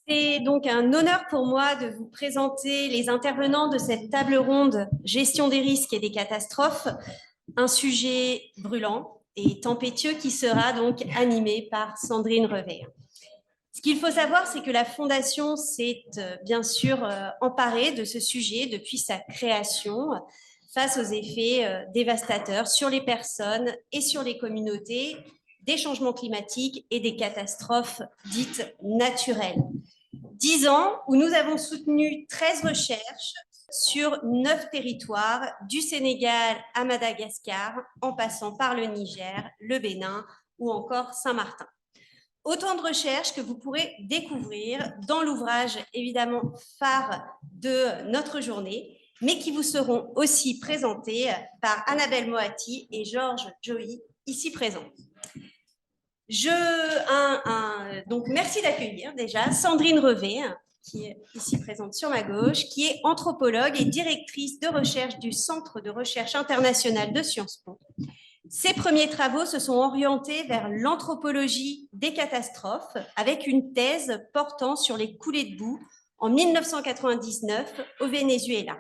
C'est donc un honneur pour moi de vous présenter les intervenants de cette table ronde Gestion des risques et des catastrophes, un sujet brûlant et tempétueux qui sera donc animé par Sandrine Revet. Ce qu'il faut savoir, c'est que la Fondation s'est bien sûr emparée de ce sujet depuis sa création face aux effets dévastateurs sur les personnes et sur les communautés des changements climatiques et des catastrophes dites naturelles. 10 ans où nous avons soutenu 13 recherches sur 9 territoires, du Sénégal à Madagascar, en passant par le Niger, le Bénin ou encore Saint-Martin. Autant de recherches que vous pourrez découvrir dans l'ouvrage évidemment phare de notre journée, mais qui vous seront aussi présentées par Annabelle Moati et Georges Joly, ici présents. Donc, merci d'accueillir déjà Sandrine Revet, qui est ici présente sur ma gauche, qui est anthropologue et directrice de recherche du Centre de recherche international de Sciences Po. Ses premiers travaux se sont orientés vers l'anthropologie des catastrophes, avec une thèse portant sur les coulées de boue en 1999 au Venezuela.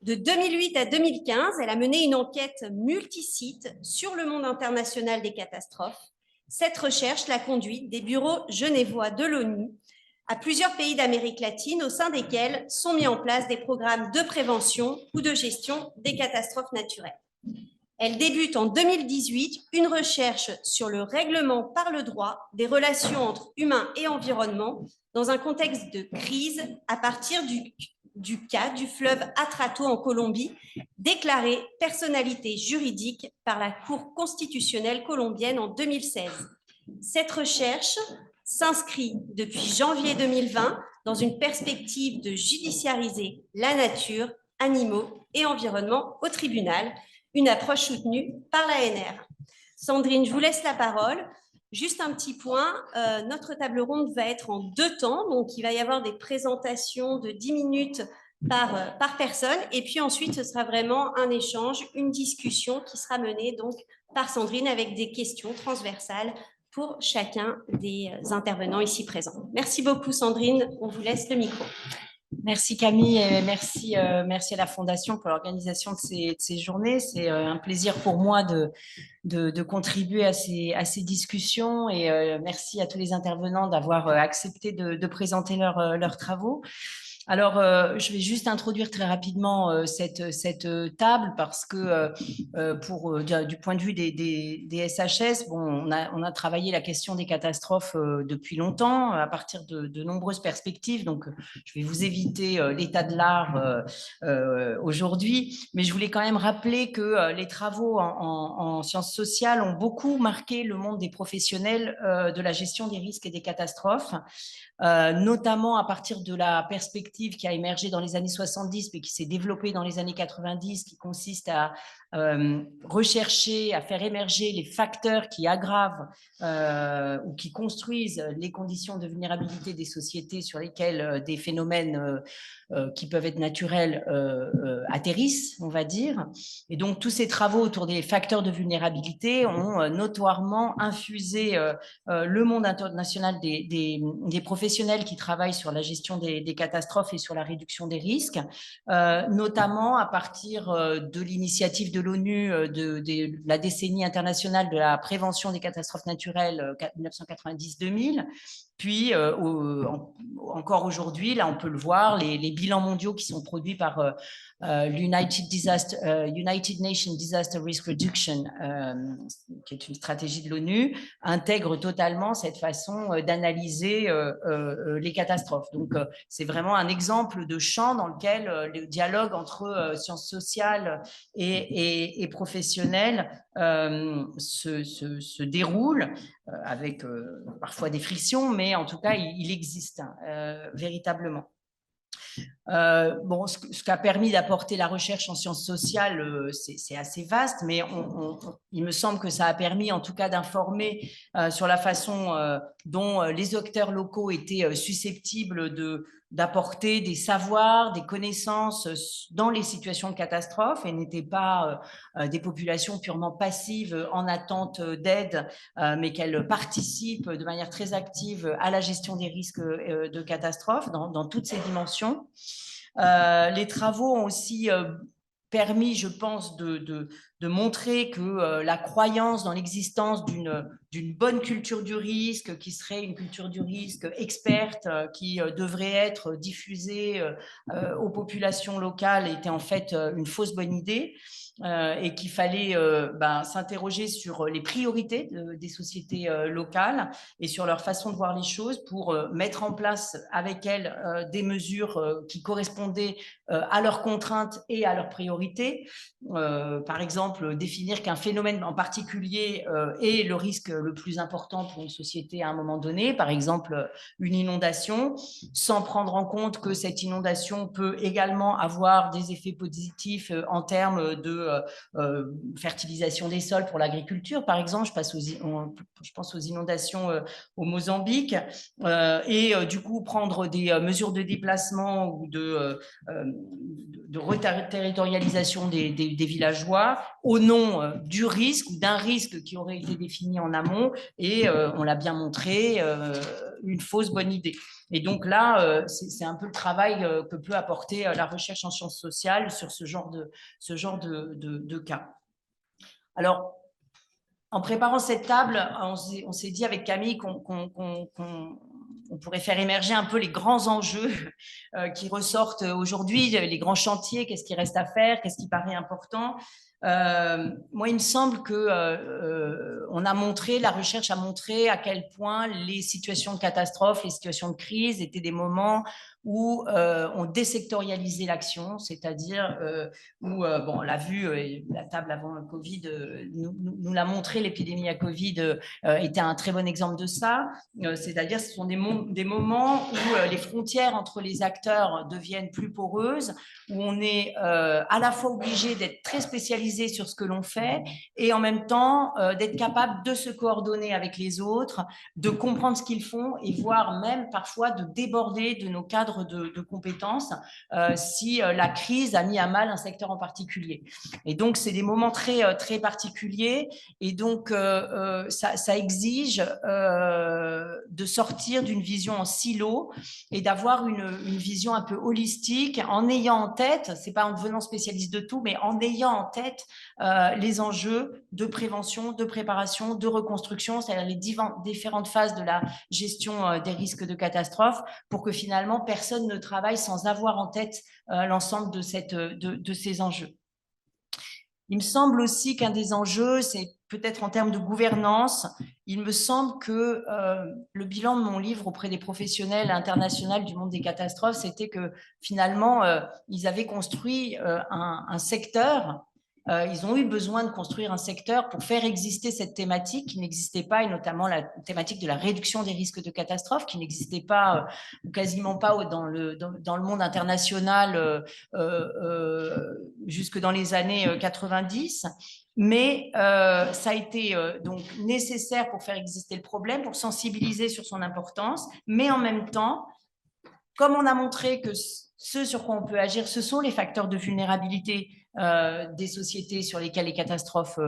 De 2008 à 2015, elle a mené une enquête multisite sur le monde international des catastrophes. Cette recherche l'a conduite des bureaux genevois de l'ONU à plusieurs pays d'Amérique latine, au sein desquels sont mis en place des programmes de prévention ou de gestion des catastrophes naturelles. Elle débute en 2018 une recherche sur le règlement par le droit des relations entre humains et environnement dans un contexte de crise à partir du cas du fleuve Atrato en Colombie, déclaré personnalité juridique par la Cour constitutionnelle colombienne en 2016. Cette recherche s'inscrit depuis janvier 2020 dans une perspective de judiciariser la nature, animaux et environnement au tribunal, une approche soutenue par l'ANR. Sandrine, je vous laisse la parole. Juste un petit point, notre table ronde va être en 2 temps, donc il va y avoir des présentations de 10 minutes par personne, et puis ensuite ce sera vraiment un échange, une discussion qui sera menée donc par Sandrine avec des questions transversales pour chacun des intervenants ici présents. Merci beaucoup Sandrine, on vous laisse le micro. Merci Camille et merci à la Fondation pour l'organisation de ces journées. C'est un plaisir pour moi de contribuer à ces discussions et merci à tous les intervenants d'avoir accepté de présenter leurs travaux. Alors, je vais juste introduire très rapidement cette table parce que du point de vue des SHS, bon, on a travaillé la question des catastrophes depuis longtemps à partir de nombreuses perspectives. Donc, je vais vous éviter l'état de l'art aujourd'hui, mais je voulais quand même rappeler que les travaux en sciences sociales ont beaucoup marqué le monde des professionnels de la gestion des risques et des catastrophes. Notamment à partir de la perspective qui a émergé dans les années 70 mais qui s'est développée dans les années 90, qui consiste à rechercher, à faire émerger les facteurs qui aggravent ou qui construisent les conditions de vulnérabilité des sociétés sur lesquelles des phénomènes qui peuvent être naturels atterrissent, on va dire. Et donc, tous ces travaux autour des facteurs de vulnérabilité ont notoirement infusé le monde international des professionnels qui travaillent sur la gestion des catastrophes et sur la réduction des risques, notamment à partir de l'initiative de l'ONU de la décennie internationale de la prévention des catastrophes naturelles 1990-2000. Puis, encore aujourd'hui, là, on peut le voir, les bilans mondiaux qui sont produits par l'United Nations Disaster Risk Reduction, qui est une stratégie de l'ONU, intègrent totalement cette façon d'analyser les catastrophes. Donc, c'est vraiment un exemple de champ dans lequel le dialogue entre sciences sociales et professionnelles se déroule avec parfois des frictions, mais en tout cas, il existe véritablement. Bon, ce qu'a permis d'apporter la recherche en sciences sociales, c'est assez vaste, mais il me semble que ça a permis en tout cas d'informer sur la façon dont les acteurs locaux étaient susceptibles d'apporter des savoirs, des connaissances dans les situations de catastrophe et n'étaient pas des populations purement passives en attente d'aide, mais qu'elles participent de manière très active à la gestion des risques de catastrophe dans toutes ces dimensions. Les travaux ont aussi permis, je pense, de montrer que la croyance dans l'existence d'une bonne culture du risque, qui serait une culture du risque experte, qui devrait être diffusée aux populations locales, était en fait une fausse bonne idée. Et qu'il fallait s'interroger sur les priorités des sociétés locales et sur leur façon de voir les choses pour mettre en place avec elles des mesures qui correspondaient à leurs contraintes et à leurs priorités. Par exemple, définir qu'un phénomène en particulier est le risque le plus important pour une société à un moment donné, par exemple une inondation, sans prendre en compte que cette inondation peut également avoir des effets positifs en termes de fertilisation des sols pour l'agriculture, par exemple. Je pense aux inondations au Mozambique, et du coup prendre des mesures de déplacement ou de reterritorialisation des villageois au nom du risque ou d'un risque qui aurait été défini en amont, et on l'a bien montré, une fausse bonne idée. Et donc là, c'est un peu le travail que peut apporter la recherche en sciences sociales sur ce genre de cas. Alors, en préparant cette table, on s'est dit avec Camille qu'on pourrait faire émerger un peu les grands enjeux qui ressortent aujourd'hui, les grands chantiers, qu'est-ce qui reste à faire, qu'est-ce qui paraît important. Moi, il me semble que la recherche a montré à quel point les situations de catastrophe, les situations de crise étaient des moments où on désectorialisait l'action, c'est-à-dire où, on l'a vu, la table avant le Covid nous l'a montré, l'épidémie à Covid était un très bon exemple de ça, c'est-à-dire ce sont des moments où les frontières entre les acteurs deviennent plus poreuses, où on est à la fois obligé d'être très spécialisé sur ce que l'on fait et en même temps d'être capable de se coordonner avec les autres, de comprendre ce qu'ils font et voire même parfois de déborder de nos cadres de compétences si la crise a mis à mal un secteur en particulier. Et donc, c'est des moments très particuliers et donc ça exige de sortir d'une vision en silo et d'avoir une vision un peu holistique en ayant en tête, c'est pas en devenant spécialiste de tout, mais en ayant en tête les enjeux de prévention, de préparation, de reconstruction, c'est-à-dire les différentes phases de la gestion des risques de catastrophe, pour que finalement personne ne travaille sans avoir en tête l'ensemble de ces enjeux. Il me semble aussi qu'un des enjeux, c'est peut-être en termes de gouvernance. Il me semble que le bilan de mon livre auprès des professionnels internationaux du monde des catastrophes, c'était que finalement, ils avaient construit un secteur. Ils ont eu besoin de construire un secteur pour faire exister cette thématique qui n'existait pas, et notamment la thématique de la réduction des risques de catastrophe, qui n'existait pas ou quasiment pas dans le monde international jusque dans les années 90. Mais ça a été donc nécessaire pour faire exister le problème, pour sensibiliser sur son importance, mais en même temps, comme on a montré que ce sur quoi on peut agir, ce sont les facteurs de vulnérabilité des sociétés sur lesquelles les catastrophes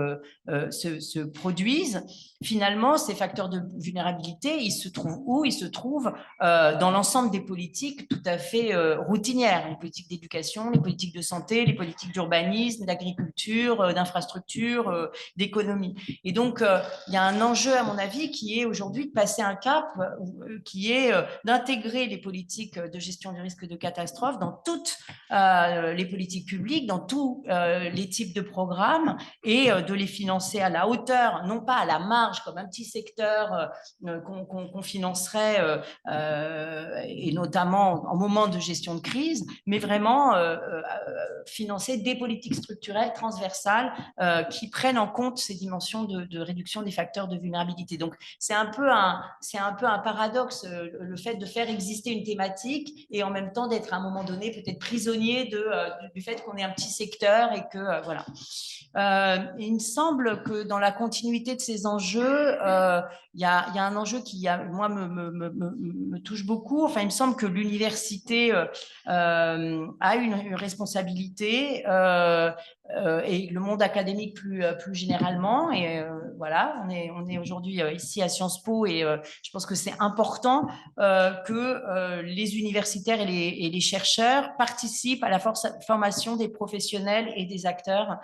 se produisent. Finalement, ces facteurs de vulnérabilité, ils se trouvent où? Ils se trouvent dans l'ensemble des politiques tout à fait routinières, les politiques d'éducation, les politiques de santé, les politiques d'urbanisme, d'agriculture, d'infrastructure, d'économie. Et donc, il y a un enjeu, à mon avis, qui est aujourd'hui de passer un cap, qui est d'intégrer les politiques de gestion du risque de catastrophe dans toutes les politiques publiques, dans tous les types de programmes, et de les financer à la hauteur, non pas à la marge comme un petit secteur qu'on financerait et notamment en moment de gestion de crise, mais vraiment financer des politiques structurelles transversales qui prennent en compte ces dimensions de réduction des facteurs de vulnérabilité. Donc c'est un peu un paradoxe, le fait de faire exister une thématique et en même temps d'être à un moment donné peut-être prisonnier du fait qu'on est un petit secteur cœur et que voilà. Il me semble que dans la continuité de ces enjeux, il y a un enjeu qui, moi, me touche beaucoup. Enfin, il me semble que l'université a une responsabilité et le monde académique plus généralement. Et voilà, on est aujourd'hui ici à Sciences Po et je pense que c'est important que les universitaires et les chercheurs participent à la formation des professionnels et des acteurs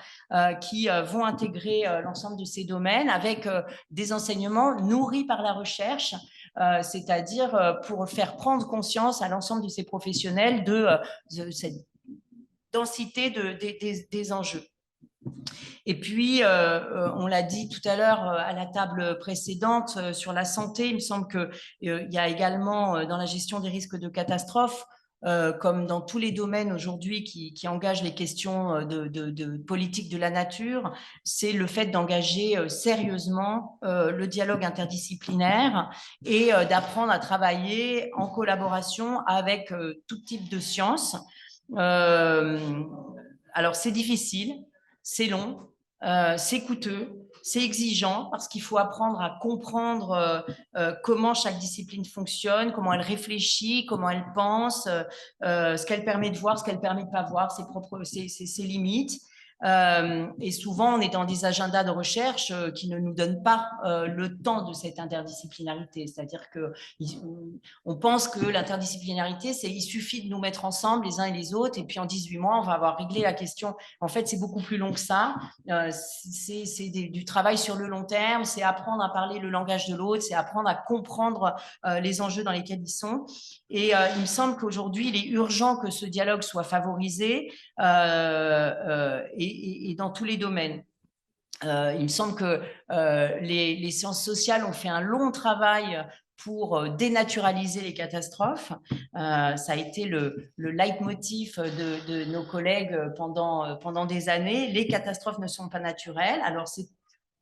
qui vont intégrer l'ensemble de ces domaines avec des enseignements nourris par la recherche, c'est-à-dire pour faire prendre conscience à l'ensemble de ces professionnels de cette densité des enjeux. Et puis, on l'a dit tout à l'heure à la table précédente sur la santé, il me semble qu'il y a également dans la gestion des risques de catastrophe, comme dans tous les domaines aujourd'hui qui engagent les questions de politique de la nature, c'est le fait d'engager sérieusement le dialogue interdisciplinaire et d'apprendre à travailler en collaboration avec tout type de sciences. Alors, c'est difficile, c'est long, c'est coûteux, c'est exigeant parce qu'il faut apprendre à comprendre comment chaque discipline fonctionne, comment elle réfléchit, comment elle pense, ce qu'elle permet de voir, ce qu'elle permet de pas voir, ses limites. Et souvent, on est dans des agendas de recherche qui ne nous donnent pas le temps de cette interdisciplinarité. C'est-à-dire qu'on pense que l'interdisciplinarité, il suffit de nous mettre ensemble les uns et les autres, et puis en 18 mois, on va avoir réglé la question. En fait, c'est beaucoup plus long que ça. C'est du travail sur le long terme, c'est apprendre à parler le langage de l'autre, c'est apprendre à comprendre les enjeux dans lesquels ils sont. Et il me semble qu'aujourd'hui, il est urgent que ce dialogue soit favorisé et dans tous les domaines. Il me semble que les sciences sociales ont fait un long travail pour dénaturaliser les catastrophes. Ça a été le leitmotiv de nos collègues pendant des années. Les catastrophes ne sont pas naturelles. Alors, c'est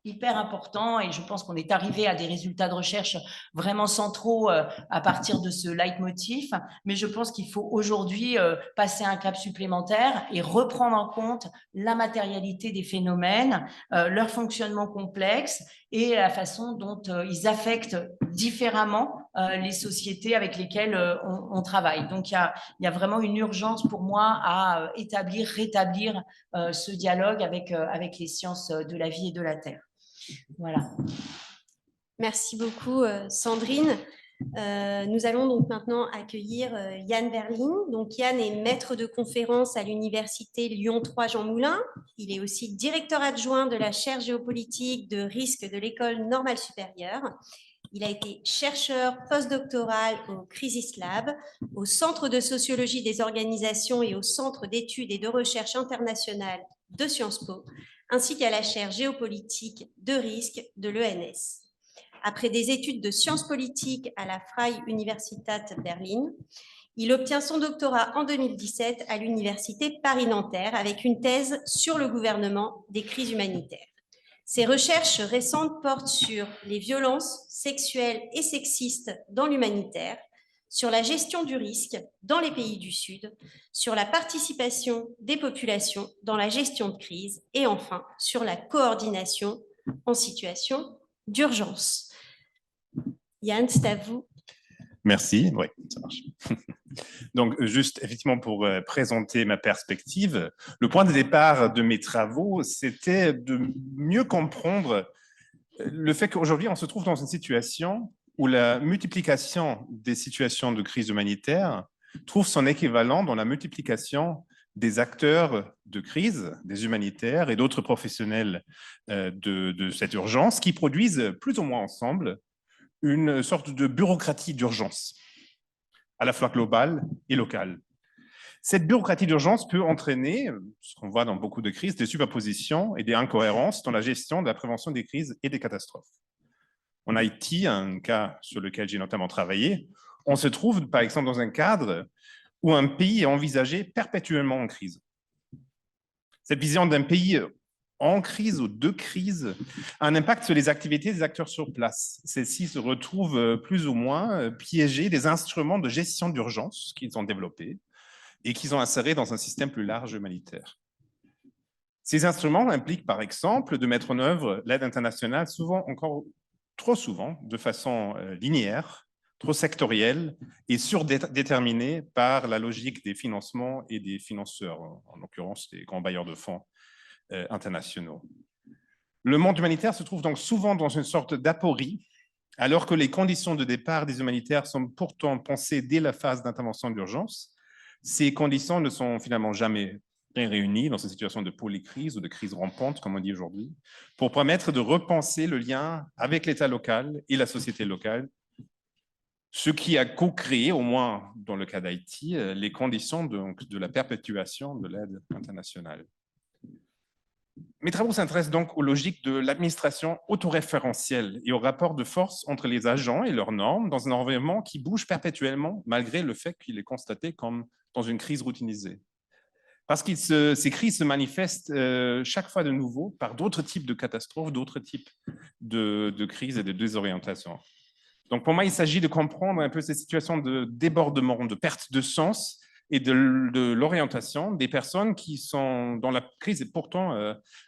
hyper important et je pense qu'on est arrivé à des résultats de recherche vraiment centraux à partir de ce leitmotiv, mais je pense qu'il faut aujourd'hui passer un cap supplémentaire et reprendre en compte la matérialité des phénomènes, leur fonctionnement complexe et la façon dont ils affectent différemment les sociétés avec lesquelles on travaille. Donc il y a vraiment une urgence pour moi à rétablir ce dialogue avec les sciences de la vie et de la terre. Voilà. Merci beaucoup, Sandrine. Nous allons donc maintenant accueillir Yann Verlin. Donc Yann est maître de conférence à l'université Lyon 3 Jean Moulin. Il est aussi directeur adjoint de la chaire géopolitique de risque de l'école normale supérieure. Il a été chercheur postdoctoral au Crisis Lab, au Centre de sociologie des organisations et au Centre d'études et de recherche internationale de Sciences Po, ainsi qu'à la chaire géopolitique de risque de l'ENS. Après des études de sciences politiques à la Freie Universität Berlin, il obtient son doctorat en 2017 à l'université Paris-Nanterre avec une thèse sur le gouvernement des crises humanitaires. Ses recherches récentes portent sur les violences sexuelles et sexistes dans l'humanitaire, sur la gestion du risque dans les pays du Sud, sur la participation des populations dans la gestion de crise et enfin sur la coordination en situation d'urgence. Yann, c'est à vous. Merci, oui, ça marche. Donc, juste effectivement pour présenter ma perspective, le point de départ de mes travaux, c'était de mieux comprendre le fait qu'aujourd'hui, on se trouve dans une situation où la multiplication des situations de crise humanitaire trouve son équivalent dans la multiplication des acteurs de crise, des humanitaires et d'autres professionnels de cette urgence qui produisent plus ou moins ensemble une sorte de bureaucratie d'urgence, à la fois globale et locale. Cette bureaucratie d'urgence peut entraîner, ce qu'on voit dans beaucoup de crises, des superpositions et des incohérences dans la gestion de la prévention des crises et des catastrophes. En Haïti, un cas sur lequel j'ai notamment travaillé, on se trouve par exemple dans un cadre où un pays est envisagé perpétuellement en crise. Cette vision d'un pays en crise ou de crise a un impact sur les activités des acteurs sur place. Celles-ci se retrouvent plus ou moins piégées des instruments de gestion d'urgence qu'ils ont développés et qu'ils ont insérés dans un système plus large humanitaire. Ces instruments impliquent, par exemple, de mettre en œuvre l'aide internationale, souvent, encore trop souvent, de façon linéaire, trop sectorielle et surdéterminée par la logique des financements et des financeurs, en l'occurrence des grands bailleurs de fonds internationaux. Le monde humanitaire se trouve donc souvent dans une sorte d'aporie, alors que les conditions de départ des humanitaires sont pourtant pensées dès la phase d'intervention d'urgence. Ces conditions ne sont finalement jamais réunies dans une situation de polycrise ou de crise rampante, comme on dit aujourd'hui, pour permettre de repenser le lien avec l'État local et la société locale, ce qui a co-créé, au moins dans le cas d'Haïti, les conditions de la perpétuation de l'aide internationale. Mes travaux s'intéressent donc aux logiques de l'administration autoréférentielle et au rapport de force entre les agents et leurs normes dans un environnement qui bouge perpétuellement malgré le fait qu'il est constaté comme dans une crise routinisée. Parce que ces crises se manifestent chaque fois de nouveau par d'autres types de catastrophes, d'autres types de crises et de désorientation. Donc pour moi, il s'agit de comprendre un peu ces situations de débordement, de perte de sens et de l'orientation des personnes qui sont dans la crise et pourtant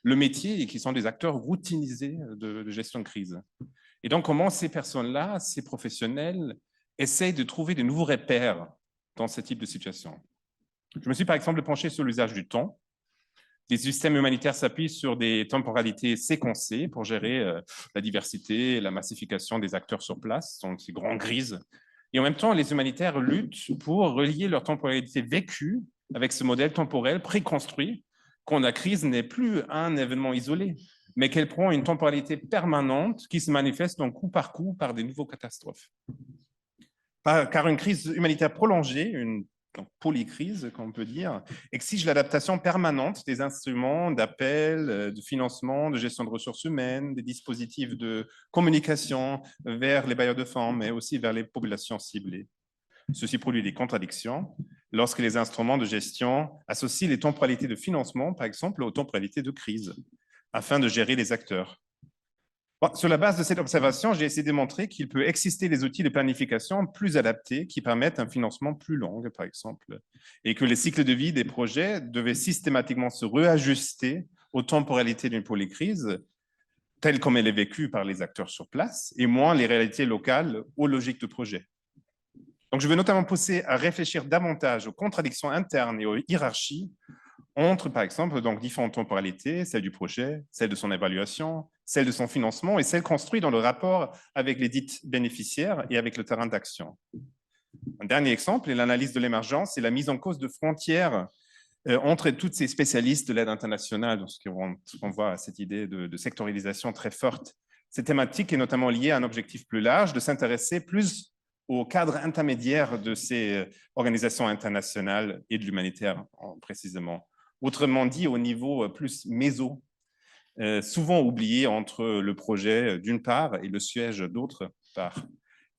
le métier et qui sont des acteurs routinisés de gestion de crise. Et donc comment ces personnes-là, ces professionnels, essayent de trouver de nouveaux repères dans ce type de situation. Je me suis par exemple penché sur l'usage du temps. Les systèmes humanitaires s'appuient sur des temporalités séquencées pour gérer la diversité et la massification des acteurs sur place, sont ces grands grises. Et en même temps, les humanitaires luttent pour relier leur temporalité vécue avec ce modèle temporel préconstruit, quand la crise n'est plus un événement isolé, mais qu'elle prend une temporalité permanente qui se manifeste donc coup par des nouveaux catastrophes. Car une crise humanitaire prolongée, une polycrise, comme on peut dire, exige l'adaptation permanente des instruments d'appel, de financement, de gestion de ressources humaines, des dispositifs de communication vers les bailleurs de fonds, mais aussi vers les populations ciblées. Ceci produit des contradictions lorsque les instruments de gestion associent les temporalités de financement, par exemple, aux temporalités de crise, afin de gérer les acteurs. Bon, sur la base de cette observation, j'ai essayé de montrer qu'il peut exister des outils de planification plus adaptés qui permettent un financement plus long, par exemple, et que les cycles de vie des projets devaient systématiquement se réajuster aux temporalités d'une polycrise, telle comme elle est vécue par les acteurs sur place, et moins les réalités locales aux logiques de projet. Donc, je veux notamment pousser à réfléchir davantage aux contradictions internes et aux hiérarchies entre, par exemple, donc, différentes temporalités, celle du projet, celle de son évaluation, celle de son financement et celle construite dans le rapport avec les dites bénéficiaires et avec le terrain d'action. Un dernier exemple est l'analyse de l'émergence et la mise en cause de frontières entre toutes ces spécialistes de l'aide internationale, ce qui renvoie à cette idée de sectorialisation très forte. Cette thématique est notamment liée à un objectif plus large, de s'intéresser plus au cadre intermédiaire de ces organisations internationales et de l'humanitaire précisément. Autrement dit, au niveau plus méso, souvent oublié entre le projet d'une part et le siège d'autre part.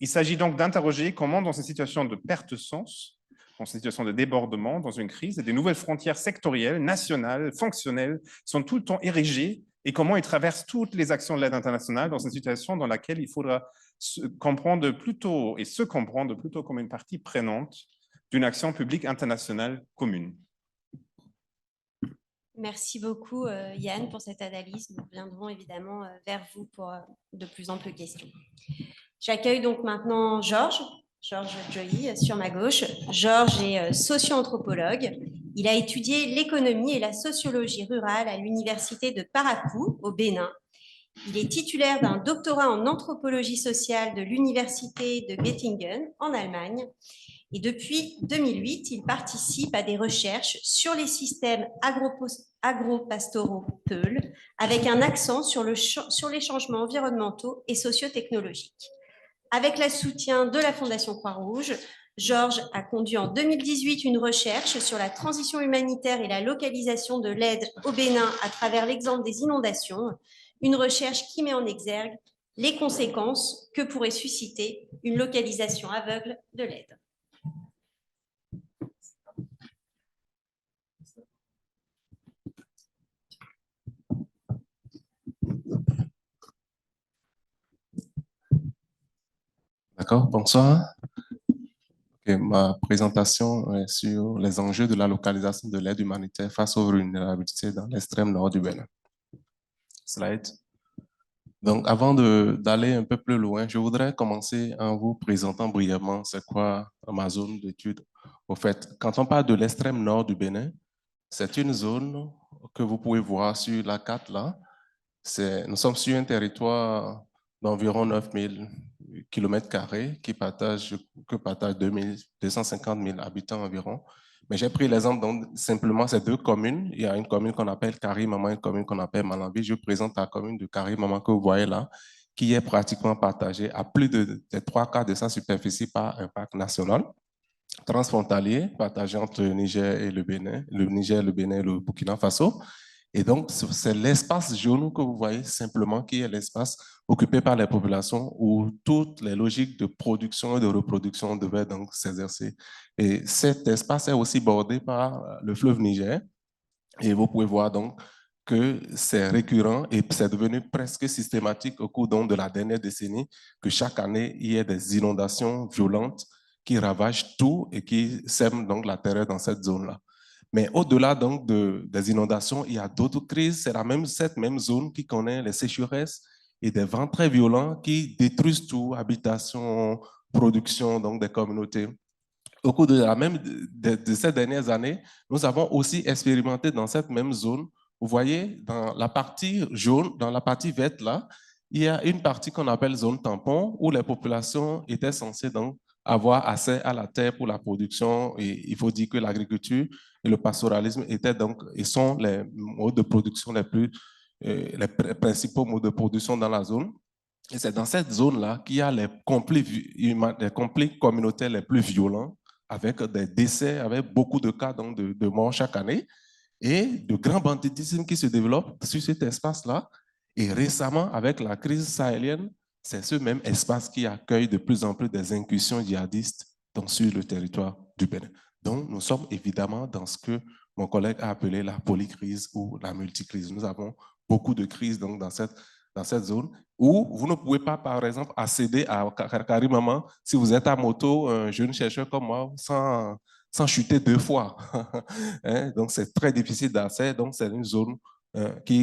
Il s'agit donc d'interroger comment, dans une situation de perte de sens, dans une situation de débordement, dans une crise, des nouvelles frontières sectorielles, nationales, fonctionnelles sont tout le temps érigées et comment ils traversent toutes les actions de l'aide internationale dans une situation dans laquelle il faudra se comprendre plutôt comme une partie prenante d'une action publique internationale commune. Merci beaucoup, Yann, pour cette analyse. Nous reviendrons évidemment vers vous pour de plus amples questions. J'accueille donc maintenant Georges Joly sur ma gauche. Georges est socio-anthropologue. Il a étudié l'économie et la sociologie rurale à l'université de Parakou, au Bénin. Il est titulaire d'un doctorat en anthropologie sociale de l'université de Göttingen, en Allemagne. Et depuis 2008, il participe à des recherches sur les systèmes agro-pastoraux Peul, avec un accent sur les changements environnementaux et socio-technologiques. Avec le soutien de la Fondation Croix-Rouge, Georges a conduit en 2018 une recherche sur la transition humanitaire et la localisation de l'aide au Bénin à travers l'exemple des inondations, une recherche qui met en exergue les conséquences que pourrait susciter une localisation aveugle de l'aide. D'accord, bonsoir. Ma présentation est sur les enjeux de la localisation de l'aide humanitaire face aux vulnérabilités dans l'extrême nord du Bénin. Slide. Donc, avant d'aller un peu plus loin, je voudrais commencer en vous présentant brièvement c'est quoi ma zone d'étude. Au fait, quand on parle de l'extrême nord du Bénin, c'est une zone que vous pouvez voir sur la carte là. Nous sommes sur un territoire d'environ 9000 km² que partagent 250 000 habitants environ. Mais j'ai pris l'exemple donc simplement ces deux communes. Il y a une commune qu'on appelle Kari-Maman et une commune qu'on appelle Malambi. Je présente la commune de Kari-Maman que vous voyez là, qui est pratiquement partagée à plus des 3/4 de sa superficie par un parc national transfrontalier partagé entre le Niger et le Bénin, le Niger, le Bénin et le Burkina Faso. Et donc, c'est l'espace jaune que vous voyez simplement qui est l'espace occupé par les populations où toutes les logiques de production et de reproduction devaient donc s'exercer. Et cet espace est aussi bordé par le fleuve Niger. Et vous pouvez voir donc que c'est récurrent et c'est devenu presque systématique au cours donc de la dernière décennie que chaque année, il y ait des inondations violentes qui ravagent tout et qui sèment donc la terreur dans cette zone-là. Mais au-delà donc des inondations, il y a d'autres crises. C'est cette même zone qui connaît les sécheresses et des vents très violents qui détruisent tout, habitation, production donc des communautés. Au cours de ces dernières années, nous avons aussi expérimenté dans cette même zone. Vous voyez, dans la partie jaune, dans la partie verte là, il y a une partie qu'on appelle zone tampon où les populations étaient censées donc avoir accès à la terre pour la production. Et il faut dire que l'agriculture et le pastoralisme étaient donc et sont les modes de production les principaux modes de production dans la zone. Et c'est dans cette zone-là qu'il y a les conflits communautaires les plus violents, avec des décès, avec beaucoup de cas donc, de morts chaque année, et de grands banditismes qui se développent sur cet espace-là. Et récemment, avec la crise sahélienne, c'est ce même espace qui accueille de plus en plus des incursions djihadistes donc, sur le territoire du Bénin. Donc, nous sommes évidemment dans ce que mon collègue a appelé la polycrise ou la multicrise. Nous avons beaucoup de crises donc, dans cette zone où vous ne pouvez pas, par exemple, accéder à Kari-Maman si vous êtes à moto, un jeune chercheur comme moi, sans chuter 2 fois. Hein? Donc, c'est très difficile d'accès. Donc, c'est une zone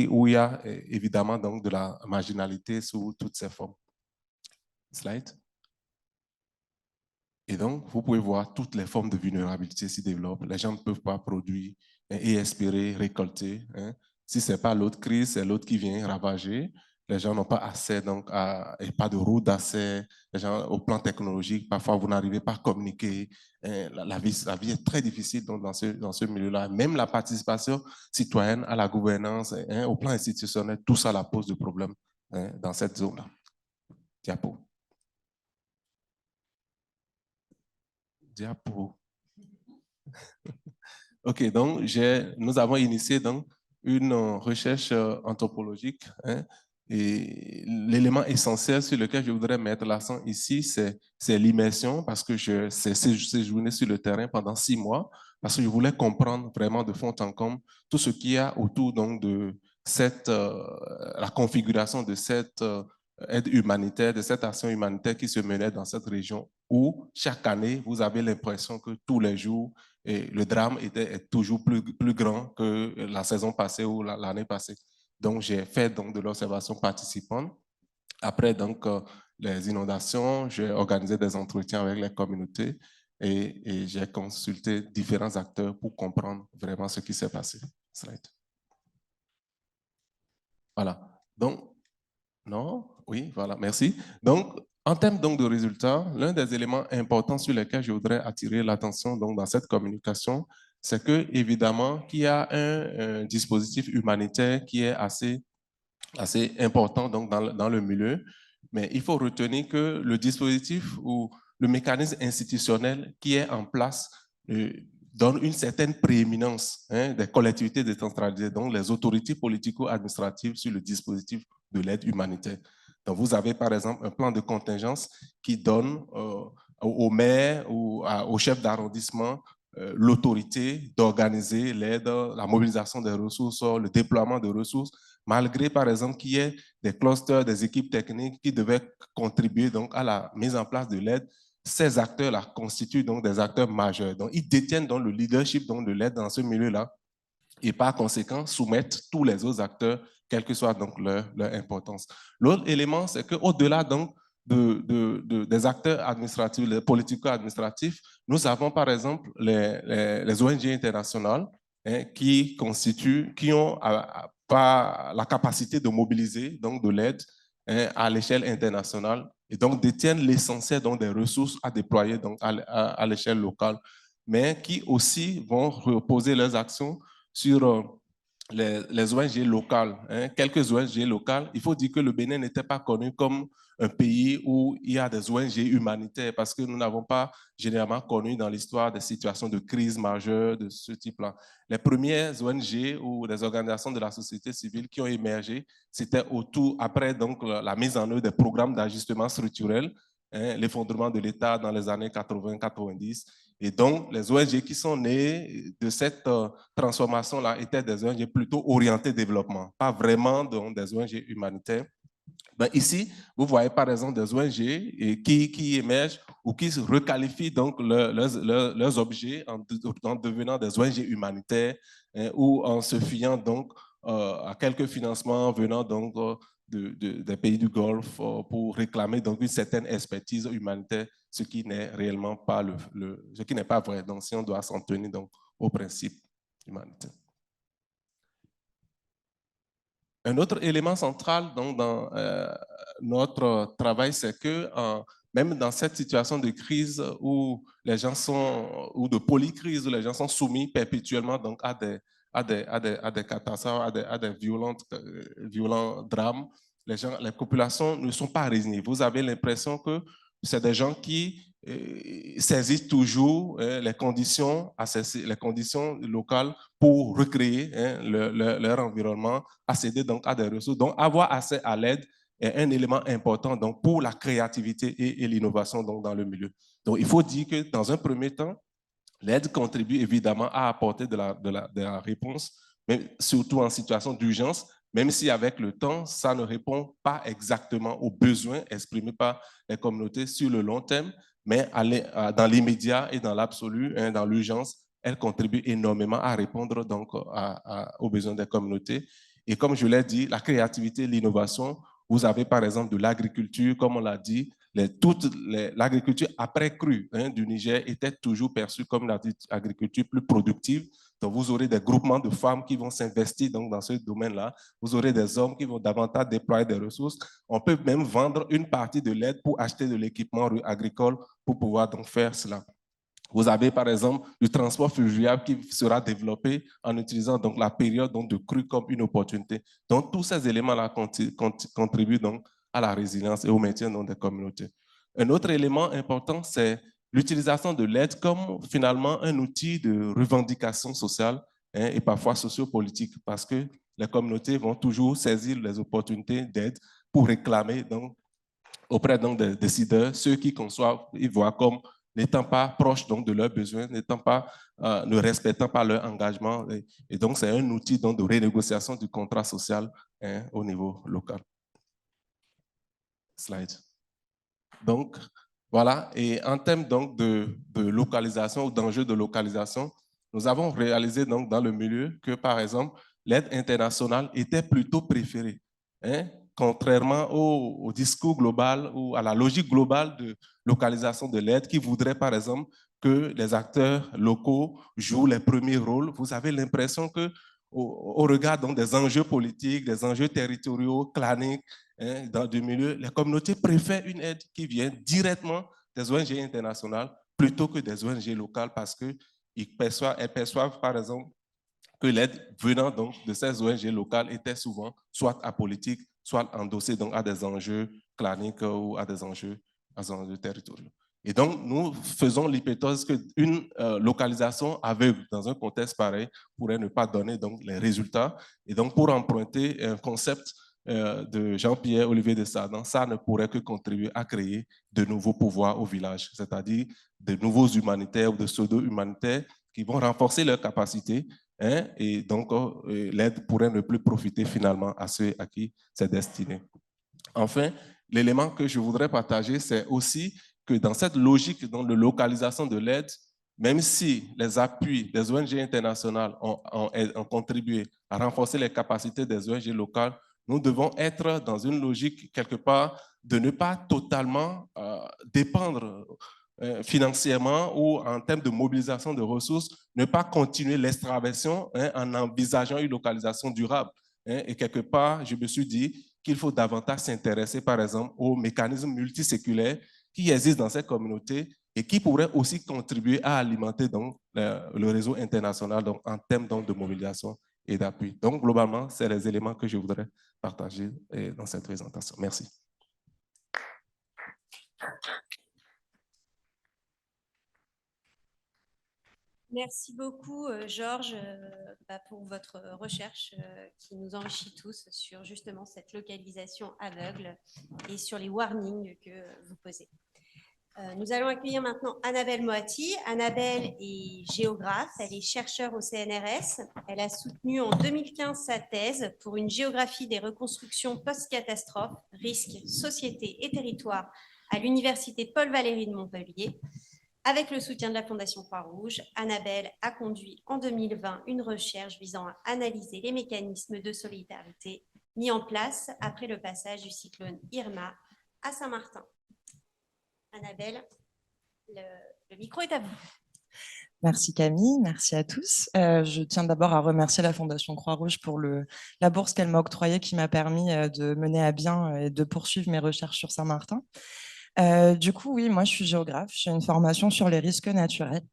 où il y a évidemment donc, de la marginalité sous toutes ses formes. Slide. Et donc, vous pouvez voir toutes les formes de vulnérabilité s'y développent. Les gens ne peuvent pas produire et espérer récolter. Hein. Si ce n'est pas l'autre crise, c'est l'autre qui vient ravager. Les gens n'ont pas accès, donc, et pas de route d'accès. Les gens, au plan technologique, parfois, vous n'arrivez pas à communiquer. Hein. La vie est très difficile donc, dans ce milieu-là. Même la participation citoyenne à la gouvernance, hein, au plan institutionnel, tout ça la pose de problèmes hein, dans cette zone-là. Diapo. Diapo. OK, donc nous avons initié donc une recherche anthropologique hein, et l'élément essentiel sur lequel je voudrais mettre l'accent ici, c'est l'immersion parce que c'est séjourné sur le terrain pendant 6 mois parce que je voulais comprendre vraiment de fond en comble tout ce qu'il y a autour donc de la configuration de cette aide humanitaire, de cette action humanitaire qui se menait dans cette région où chaque année, vous avez l'impression que tous les jours, et le drame est toujours plus grand que la saison passée ou l'année passée. Donc, j'ai fait donc, de l'observation participante. Après donc, les inondations, j'ai organisé des entretiens avec les communautés et j'ai consulté différents acteurs pour comprendre vraiment ce qui s'est passé. Slide. Voilà. Donc, non, oui, voilà, merci. Donc, en termes donc, de résultats, l'un des éléments importants sur lesquels je voudrais attirer l'attention dans cette communication, c'est que évidemment qu'il y a un dispositif humanitaire qui est assez important donc, dans le milieu, mais il faut retenir que le dispositif ou le mécanisme institutionnel qui est en place donne une certaine prééminence hein, des collectivités décentralisées, donc les autorités politico-administratives sur le dispositif de l'aide humanitaire. Donc, vous avez par exemple un plan de contingence qui donne au maire ou au chef d'arrondissement l'autorité d'organiser l'aide, la mobilisation des ressources, le déploiement de ressources, malgré par exemple qu'il y ait des clusters, des équipes techniques qui devaient contribuer donc à la mise en place de l'aide. ces acteurs-là constituent donc des acteurs majeurs. Donc, ils détiennent donc le leadership donc, de l'aide dans ce milieu-là et par conséquent soumettent tous les autres acteurs, quelle que soit donc leur importance. L'autre élément, c'est qu'au-delà donc des acteurs administratifs, les politico-administratifs, nous avons par exemple les ONG internationales qui ont pas la capacité de mobiliser donc de l'aide à l'échelle internationale et donc détiennent l'essentiel des ressources à déployer donc à l'échelle locale, mais qui aussi vont reposer leurs actions sur les ONG locales, quelques ONG locales. Il faut dire que le Bénin n'était pas connu comme un pays où il y a des ONG humanitaires parce que nous n'avons pas généralement connu dans l'histoire des situations de crise majeure de ce type-là. Les premières ONG ou les organisations de la société civile qui ont émergé, c'était après donc, la mise en œuvre des programmes d'ajustement structurel, l'effondrement de l'État dans les années 80-90. Et donc, les ONG qui sont nées de cette transformation-là étaient des ONG plutôt orientées développement, pas vraiment donc, des ONG humanitaires. Ben ici, vous voyez par exemple des ONG qui émergent ou qui requalifient donc leurs objets en devenant des ONG humanitaires ou en se fiant donc à quelques financements venant donc des pays du Golfe pour réclamer donc une certaine expertise humanitaire, ce qui n'est réellement pas ce qui n'est pas vrai. Donc, si on doit s'en tenir donc au principe humanitaire. Un autre élément central donc, dans notre travail, c'est que même dans cette situation de crise où les gens sont, ou de polycrise, où les gens sont soumis perpétuellement donc, à des catastrophes, à des violents drames, les populations ne sont pas résignées. Vous avez l'impression que c'est des gens qui saisissent toujours les conditions locales pour recréer leur environnement, accéder donc à des ressources. Donc, avoir accès à l'aide est un élément important donc, pour la créativité et l'innovation dans le milieu. Donc, il faut dire que dans un premier temps, l'aide contribue évidemment à apporter de la réponse, mais surtout en situation d'urgence, même si avec le temps, ça ne répond pas exactement aux besoins exprimés par les communautés sur le long terme, mais dans l'immédiat et dans l'absolu, dans l'urgence, elle contribue énormément à répondre donc aux besoins des communautés. Et comme je l'ai dit, la créativité, l'innovation, vous avez par exemple de l'agriculture, comme on l'a dit, l'agriculture après crue du Niger était toujours perçue comme l'agriculture plus productive. Donc, vous aurez des groupements de femmes qui vont s'investir dans ce domaine-là. Vous aurez des hommes qui vont davantage déployer des ressources. On peut même vendre une partie de l'aide pour acheter de l'équipement agricole pour pouvoir donc faire cela. Vous avez par exemple le transport fluvial qui sera développé en utilisant donc la période donc, de crue comme une opportunité. Donc, tous ces éléments-là contribuent donc à la résilience et au maintien donc, des communautés. Un autre élément important, c'est l'utilisation de l'aide comme finalement un outil de revendication sociale et parfois sociopolitique, parce que les communautés vont toujours saisir les opportunités d'aide pour réclamer donc, auprès donc, des décideurs, ceux qui conçoivent, ils voient comme n'étant pas proches donc, de leurs besoins, ne respectant pas leur engagement. Et donc, c'est un outil donc, de renégociation du contrat social au niveau local. Slide. Donc, voilà. Et en termes donc, de localisation ou d'enjeux de localisation, nous avons réalisé donc, dans le milieu que, par exemple, l'aide internationale était plutôt préférée. Contrairement au discours global ou à la logique globale de localisation de l'aide qui voudrait, par exemple, que les acteurs locaux jouent les premiers rôles, vous avez l'impression que, au regard donc, des enjeux politiques, des enjeux territoriaux, claniques, dans le milieu, les communautés préfèrent une aide qui vient directement des ONG internationales plutôt que des ONG locales parce qu'elles perçoivent, par exemple, que l'aide venant donc de ces ONG locales était souvent soit apolitique, soit endossée donc à des enjeux claniques ou à des enjeux territoriaux. Et donc, nous faisons l'hypothèse qu'une localisation aveugle dans un contexte pareil pourrait ne pas donner donc, les résultats. Et donc, pour emprunter un concept de Jean-Pierre Olivier de Sardan, ça ne pourrait que contribuer à créer de nouveaux pouvoirs au village, c'est-à-dire de nouveaux humanitaires ou de pseudo-humanitaires qui vont renforcer leurs capacités. Et donc, l'aide pourrait ne plus profiter finalement à ceux à qui c'est destiné. Enfin, l'élément que je voudrais partager, c'est aussi que dans cette logique de localisation de l'aide, même si les appuis des ONG internationales ont contribué à renforcer les capacités des ONG locales, nous devons être dans une logique quelque part de ne pas totalement dépendre financièrement ou en termes de mobilisation de ressources, ne pas continuer l'extraversion en envisageant une localisation durable. Et quelque part, je me suis dit qu'il faut davantage s'intéresser, par exemple, aux mécanismes multiséculaires qui existent dans ces communautés et qui pourraient aussi contribuer à alimenter donc, le réseau international donc, en termes donc, de mobilisation et d'appui. Donc, globalement, c'est les éléments que je voudrais partager dans cette présentation. Merci. Merci beaucoup, Georges, pour votre recherche qui nous enrichit tous sur justement cette localisation aveugle et sur les warnings que vous posez. Nous allons accueillir maintenant Annabelle Moati. Annabelle est géographe, elle est chercheure au CNRS. Elle a soutenu en 2015 sa thèse pour une géographie des reconstructions post-catastrophes, risques, société et territoires à l'Université Paul Valéry de Montpellier. Avec le soutien de la Fondation Croix-Rouge, Annabelle a conduit en 2020 une recherche visant à analyser les mécanismes de solidarité mis en place après le passage du cyclone Irma à Saint-Martin. Annabelle, le micro est à vous. Merci Camille, merci à tous. Je tiens d'abord à remercier la Fondation Croix-Rouge pour la bourse qu'elle m'a octroyée qui m'a permis de mener à bien et de poursuivre mes recherches sur Saint-Martin. Du coup, oui, moi je suis géographe, j'ai une formation sur les risques naturels.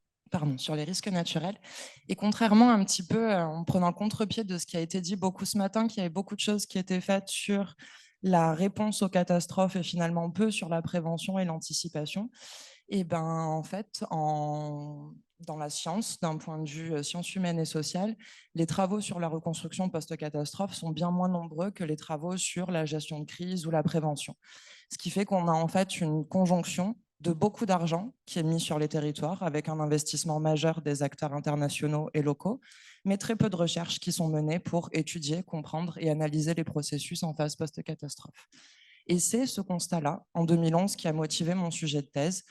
Et contrairement un petit peu, en prenant le contre-pied de ce qui a été dit beaucoup ce matin, qu'il y avait beaucoup de choses qui étaient faites sur la réponse aux catastrophes et finalement peu sur la prévention et l'anticipation. Et ben, en fait, dans la science, d'un point de vue sciences humaines et sociales, les travaux sur la reconstruction post-catastrophe sont bien moins nombreux que les travaux sur la gestion de crise ou la prévention. Ce qui fait qu'on a en fait une conjonction de beaucoup d'argent qui est mis sur les territoires avec un investissement majeur des acteurs internationaux et locaux, mais très peu de recherches qui sont menées pour étudier, comprendre et analyser les processus en phase post-catastrophe. Et c'est ce constat-là, en 2011, qui a motivé mon sujet de thèse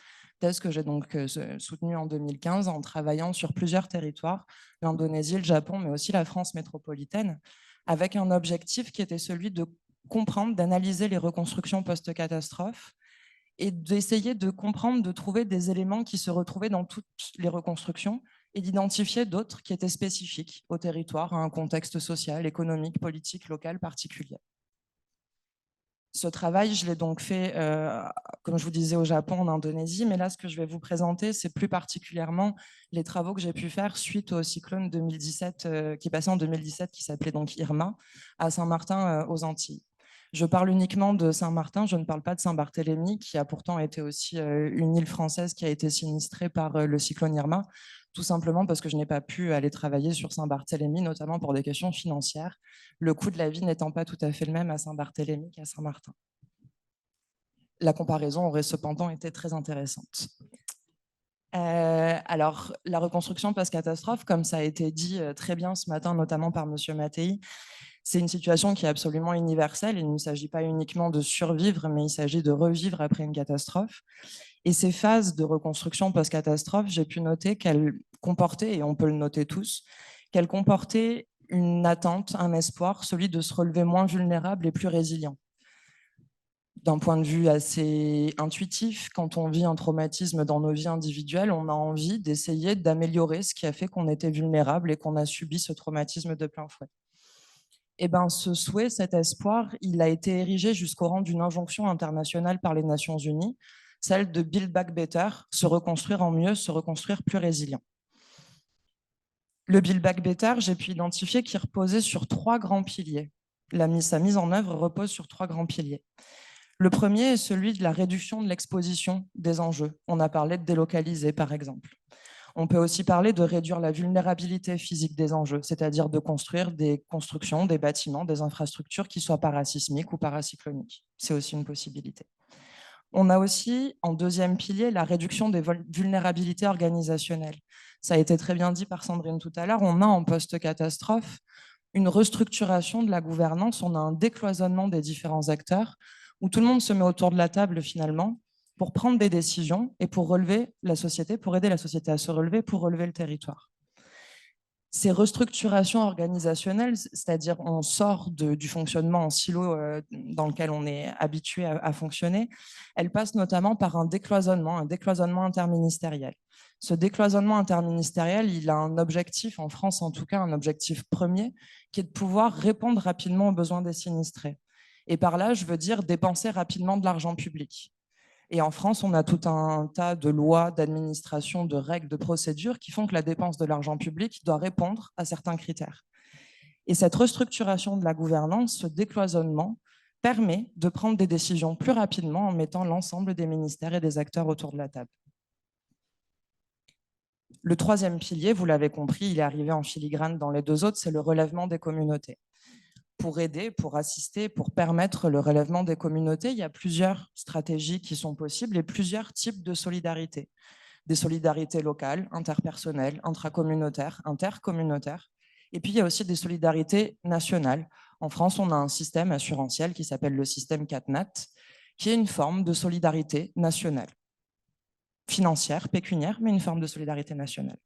que j'ai donc soutenue en 2015 en travaillant sur plusieurs territoires, l'Indonésie, le Japon, mais aussi la France métropolitaine, avec un objectif qui était celui de comprendre, d'analyser les reconstructions post-catastrophe et d'essayer de comprendre, de trouver des éléments qui se retrouvaient dans toutes les reconstructions et d'identifier d'autres qui étaient spécifiques au territoire, à un contexte social, économique, politique, local particulier. Ce travail, je l'ai donc fait, comme je vous disais, au Japon, en Indonésie, mais là, ce que je vais vous présenter, c'est plus particulièrement les travaux que j'ai pu faire suite au cyclone 2017, qui est passé en 2017, qui s'appelait donc Irma, à Saint-Martin, aux Antilles. Je parle uniquement de Saint-Martin, je ne parle pas de Saint-Barthélemy, qui a pourtant été aussi une île française qui a été sinistrée par le cyclone Irma, tout simplement parce que je n'ai pas pu aller travailler sur Saint-Barthélemy, notamment pour des questions financières, le coût de la vie n'étant pas tout à fait le même à Saint-Barthélemy qu'à Saint-Martin. La comparaison aurait cependant été très intéressante. Alors, la reconstruction post-catastrophe, comme ça a été dit très bien ce matin, notamment par M. Mattei, c'est une situation qui est absolument universelle. Il ne s'agit pas uniquement de survivre, mais il s'agit de revivre après une catastrophe. Et ces phases de reconstruction post-catastrophe, j'ai pu noter qu'elles comportaient, et on peut le noter tous, qu'elles comportaient une attente, un espoir, celui de se relever moins vulnérable et plus résilient. D'un point de vue assez intuitif, quand on vit un traumatisme dans nos vies individuelles, on a envie d'essayer d'améliorer ce qui a fait qu'on était vulnérable et qu'on a subi ce traumatisme de plein fouet. Et ben, ce souhait, cet espoir, il a été érigé jusqu'au rang d'une injonction internationale par les Nations Unies, celle de Build Back Better, se reconstruire en mieux, se reconstruire plus résilient. Le Build Back Better, j'ai pu identifier qu'il reposait sur 3 grands piliers. Sa mise en œuvre repose sur 3 grands piliers. Le premier est celui de la réduction de l'exposition des enjeux. On a parlé de délocaliser, par exemple. On peut aussi parler de réduire la vulnérabilité physique des enjeux, c'est-à-dire de construire des constructions, des bâtiments, des infrastructures qui soient parasismiques ou paracycloniques. C'est aussi une possibilité. On a aussi, en deuxième pilier, la réduction des vulnérabilités organisationnelles. Ça a été très bien dit par Sandrine tout à l'heure. On a en post-catastrophe une restructuration de la gouvernance, on a un décloisonnement des différents acteurs où tout le monde se met autour de la table finalement pour prendre des décisions et pour relever la société, pour aider la société à se relever, pour relever le territoire. Ces restructurations organisationnelles, c'est-à-dire on sort du fonctionnement en silo dans lequel on est habitué à fonctionner, elles passent notamment par un décloisonnement interministériel. Ce décloisonnement interministériel, il a un objectif, en France en tout cas, un objectif premier, qui est de pouvoir répondre rapidement aux besoins des sinistrés. Et par là, je veux dire dépenser rapidement de l'argent public. Et en France, on a tout un tas de lois, d'administration, de règles, de procédures qui font que la dépense de l'argent public doit répondre à certains critères. Et cette restructuration de la gouvernance, ce décloisonnement, permet de prendre des décisions plus rapidement en mettant l'ensemble des ministères et des acteurs autour de la table. Le troisième pilier, vous l'avez compris, il est arrivé en filigrane dans les deux autres, c'est le relèvement des communautés. Pour aider, pour assister, pour permettre le relèvement des communautés, il y a plusieurs stratégies qui sont possibles et plusieurs types de solidarité. Des solidarités locales, interpersonnelles, intracommunautaires, intercommunautaires. Et puis, il y a aussi des solidarités nationales. En France, on a un système assurantiel qui s'appelle le système CatNat, qui est une forme de solidarité nationale. Financière, pécuniaire, mais une forme de solidarité nationale.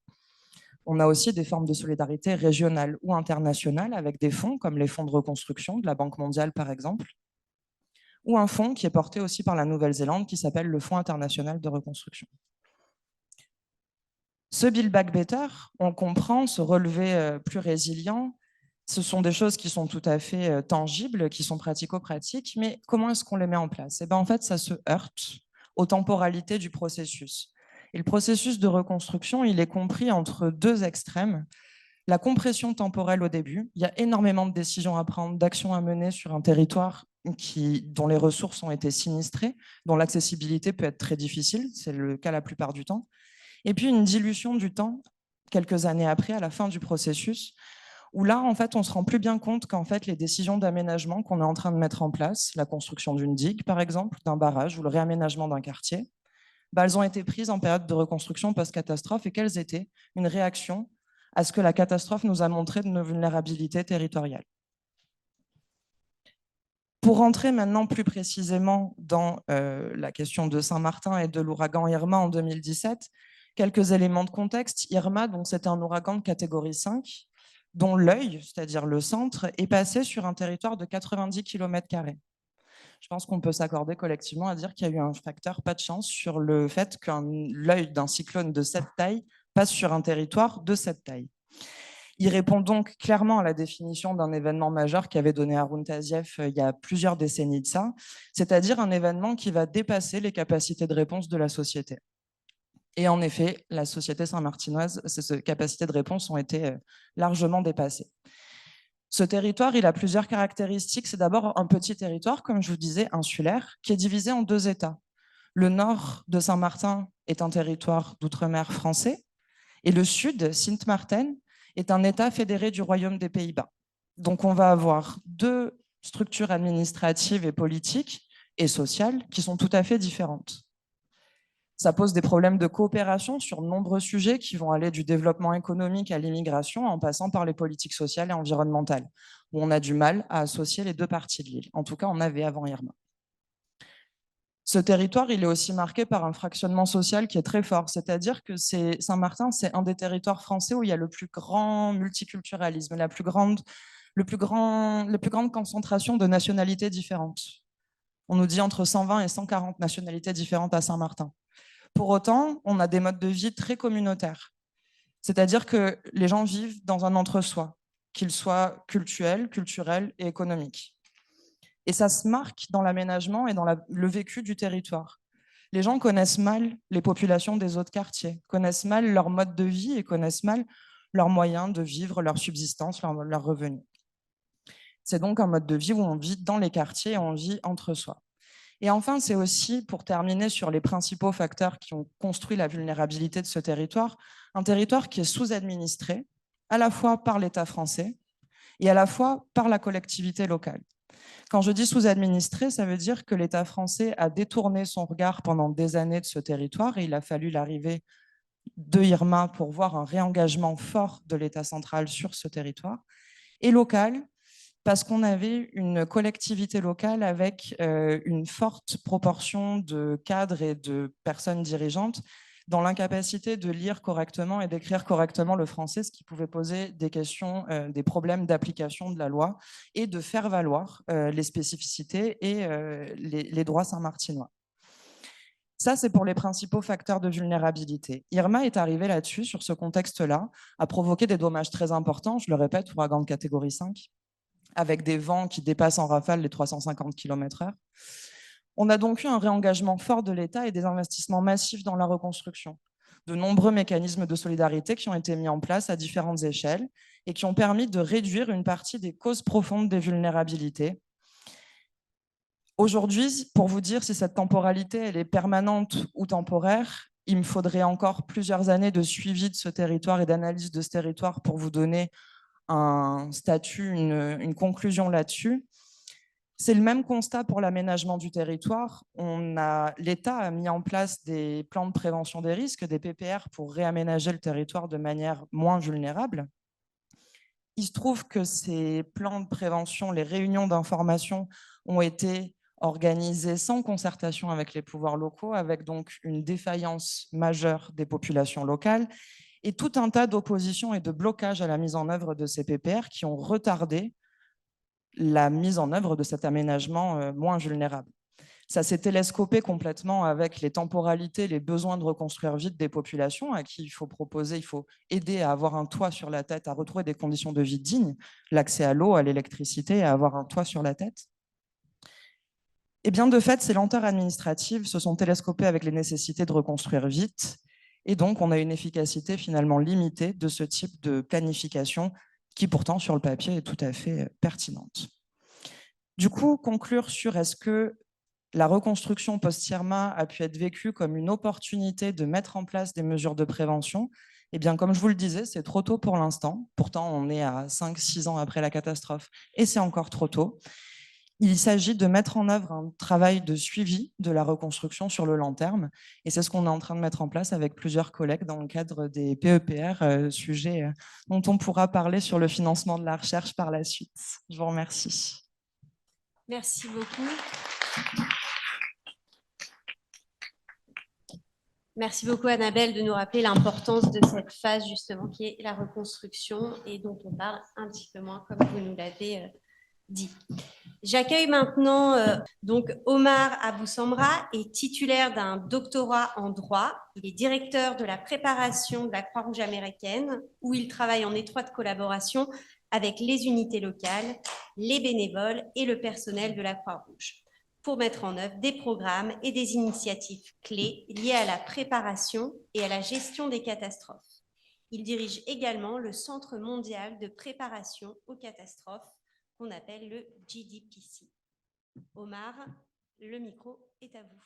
On a aussi des formes de solidarité régionale ou internationale avec des fonds comme les fonds de reconstruction de la Banque mondiale par exemple, ou un fonds qui est porté aussi par la Nouvelle-Zélande qui s'appelle le Fonds international de reconstruction. Ce Build Back Better, on comprend, ce relevé plus résilient, ce sont des choses qui sont tout à fait tangibles, qui sont pratico-pratiques, mais comment est-ce qu'on les met en place? Eh bien, en fait, ça se heurte aux temporalités du processus. Et le processus de reconstruction, il est compris entre deux extrêmes. La compression temporelle au début, il y a énormément de décisions à prendre, d'actions à mener sur un territoire dont les ressources ont été sinistrées, dont l'accessibilité peut être très difficile, c'est le cas la plupart du temps. Et puis une dilution du temps, quelques années après, à la fin du processus, où là, en fait, on se rend plus bien compte qu'en fait, les décisions d'aménagement qu'on est en train de mettre en place, la construction d'une digue, par exemple, d'un barrage ou le réaménagement d'un quartier, elles ont été prises en période de reconstruction post-catastrophe et qu'elles étaient une réaction à ce que la catastrophe nous a montré de nos vulnérabilités territoriales. Pour rentrer maintenant plus précisément dans la question de Saint-Martin et de l'ouragan Irma en 2017, quelques éléments de contexte. Irma, c'était un ouragan de catégorie 5, dont l'œil, c'est-à-dire le centre, est passé sur un territoire de 90 km². Je pense qu'on peut s'accorder collectivement à dire qu'il y a eu un facteur pas de chance sur le fait que l'œil d'un cyclone de cette taille passe sur un territoire de cette taille. Il répond donc clairement à la définition d'un événement majeur qu'avait donné Haroun Tazieff il y a plusieurs décennies de ça, c'est-à-dire un événement qui va dépasser les capacités de réponse de la société. Et en effet, la société saint-martinoise, ces capacités de réponse ont été largement dépassées. Ce territoire, il a plusieurs caractéristiques. C'est d'abord un petit territoire, comme je vous disais, insulaire, qui est divisé en deux États. Le nord de Saint-Martin est un territoire d'outre-mer français et le sud, Sint Maarten, est un État fédéré du Royaume des Pays-Bas. Donc on va avoir deux structures administratives et politiques et sociales qui sont tout à fait différentes. Ça pose des problèmes de coopération sur de nombreux sujets qui vont aller du développement économique à l'immigration en passant par les politiques sociales et environnementales, où on a du mal à associer les deux parties de l'île. En tout cas, on avait avant Irma. Ce territoire, il est aussi marqué par un fractionnement social qui est très fort, c'est-à-dire que Saint-Martin, c'est un des territoires français où il y a le plus grand multiculturalisme, la plus grande concentration de nationalités différentes. On nous dit entre 120 et 140 nationalités différentes à Saint-Martin. Pour autant, on a des modes de vie très communautaires. C'est-à-dire que les gens vivent dans un entre-soi, qu'il soit culturel et économique. Et ça se marque dans l'aménagement et dans le vécu du territoire. Les gens connaissent mal les populations des autres quartiers, connaissent mal leur mode de vie et connaissent mal leurs moyens de vivre, leur subsistance, leurs revenus. C'est donc un mode de vie où on vit dans les quartiers et on vit entre soi. Et enfin, c'est aussi, pour terminer sur les principaux facteurs qui ont construit la vulnérabilité de ce territoire, un territoire qui est sous-administré, à la fois par l'État français et à la fois par la collectivité locale. Quand je dis sous-administré, ça veut dire que l'État français a détourné son regard pendant des années de ce territoire et il a fallu l'arrivée de Irma pour voir un réengagement fort de l'État central sur ce territoire. Et local, parce qu'on avait une collectivité locale avec une forte proportion de cadres et de personnes dirigeantes dans l'incapacité de lire correctement et d'écrire correctement le français, ce qui pouvait poser des questions, des problèmes d'application de la loi et de faire valoir les spécificités et les droits saint-martinois. Ça, c'est pour les principaux facteurs de vulnérabilité. Irma est arrivé là-dessus, sur ce contexte-là, a provoqué des dommages très importants, je le répète, ouragan de catégorie 5, avec des vents qui dépassent en rafale les 350 km/h. On a donc eu un réengagement fort de l'État et des investissements massifs dans la reconstruction. De nombreux mécanismes de solidarité qui ont été mis en place à différentes échelles et qui ont permis de réduire une partie des causes profondes des vulnérabilités. Aujourd'hui, pour vous dire si cette temporalité elle est permanente ou temporaire, il me faudrait encore plusieurs années de suivi de ce territoire et d'analyse de ce territoire pour vous donner un statut, une conclusion là-dessus. C'est le même constat pour l'aménagement du territoire. L'État a mis en place des plans de prévention des risques, des PPR, pour réaménager le territoire de manière moins vulnérable. Il se trouve que ces plans de prévention, les réunions d'information ont été organisées sans concertation avec les pouvoirs locaux, avec donc une défaillance majeure des populations locales et tout un tas d'oppositions et de blocages à la mise en œuvre de ces PPR qui ont retardé la mise en œuvre de cet aménagement moins vulnérable. Ça s'est télescopé complètement avec les temporalités, les besoins de reconstruire vite des populations à qui il faut proposer, il faut aider à avoir un toit sur la tête, à retrouver des conditions de vie dignes, l'accès à l'eau, à l'électricité, à avoir un toit sur la tête. Et bien de fait, ces lenteurs administratives se sont télescopées avec les nécessités de reconstruire vite. Et donc, on a une efficacité finalement limitée de ce type de planification qui pourtant, sur le papier, est tout à fait pertinente. Du coup, conclure sur est-ce que la reconstruction post-Irma a pu être vécue comme une opportunité de mettre en place des mesures de prévention. Eh bien, comme je vous le disais, c'est trop tôt pour l'instant. Pourtant, on est à 5-6 ans après la catastrophe et c'est encore trop tôt. Il s'agit de mettre en œuvre un travail de suivi de la reconstruction sur le long terme. Et c'est ce qu'on est en train de mettre en place avec plusieurs collègues dans le cadre des PEPR, sujet dont on pourra parler sur le financement de la recherche par la suite. Je vous remercie. Merci beaucoup. Merci beaucoup, Annabelle, de nous rappeler l'importance de cette phase, justement, qui est la reconstruction et dont on parle un petit peu moins, comme vous nous l'avez dit. J'accueille maintenant donc Omar Abou-Samra, est titulaire d'un doctorat en droit. Il est directeur de la préparation de la Croix-Rouge américaine, où il travaille en étroite collaboration avec les unités locales, les bénévoles et le personnel de la Croix-Rouge, pour mettre en œuvre des programmes et des initiatives clés liées à la préparation et à la gestion des catastrophes. Il dirige également le Centre mondial de préparation aux catastrophes, qu'on appelle le GDPC. Omar, le micro est à vous.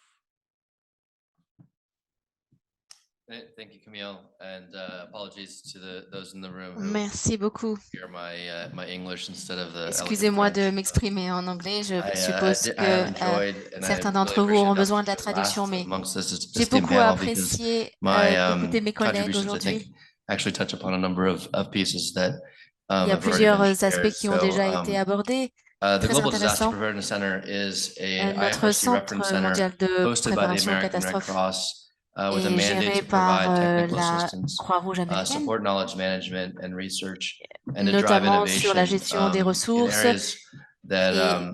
Thank you, Camille, and apologies to those in the room. Merci beaucoup. My English instead of the Excusez-moi de m'exprimer en anglais. Je suppose que certains d'entre vous auront besoin de la traduction, mais j'ai beaucoup apprécié écouter mes collègues aujourd'hui. Il y a plusieurs aspects qui ont déjà été abordés. Très intéressant. Notre Centre mondial de préparation aux catastrophes est géré par la Croix-Rouge américaine, notamment sur la gestion des ressources et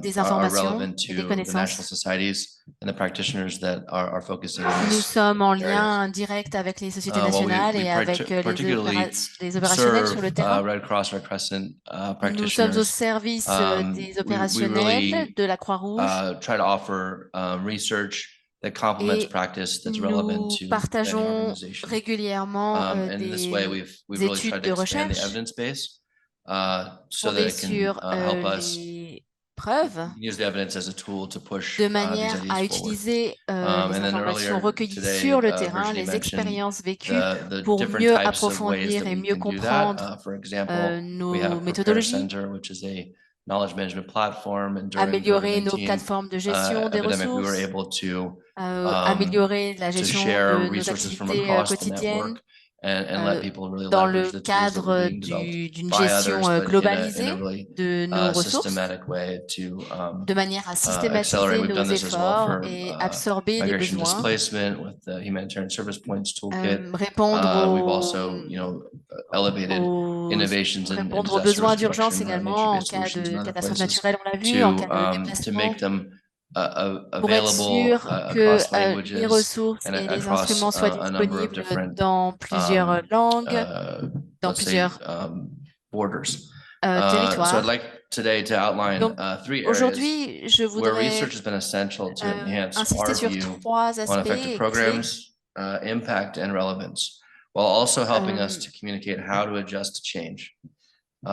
des informations et des connaissances. Nous sommes en lien direct avec les sociétés nationales et avec les opérationnels sur le terrain. Nous sommes au service des opérationnels de la Croix-Rouge. Et nous partageons régulièrement des études de recherche fondées sur les preuves, de manière à utiliser les informations recueillies sur le terrain, les expériences vécues, pour mieux approfondir et mieux comprendre nos méthodologies, améliorer nos plateformes de gestion des ressources, améliorer la gestion de nos activités quotidiennes dans le cadre d'une gestion globalisée de nos ressources, de manière à systématiser nos efforts et absorber les besoins, répondre aux besoins d'urgence également en cas de catastrophe naturelle, on l'a vu, en cas de déplacement, pour être sûr que les ressources et les instruments soient disponibles dans plusieurs langues, dans plusieurs territoires. Donc, aujourd'hui, je voudrais insister sur 3 aspects clés.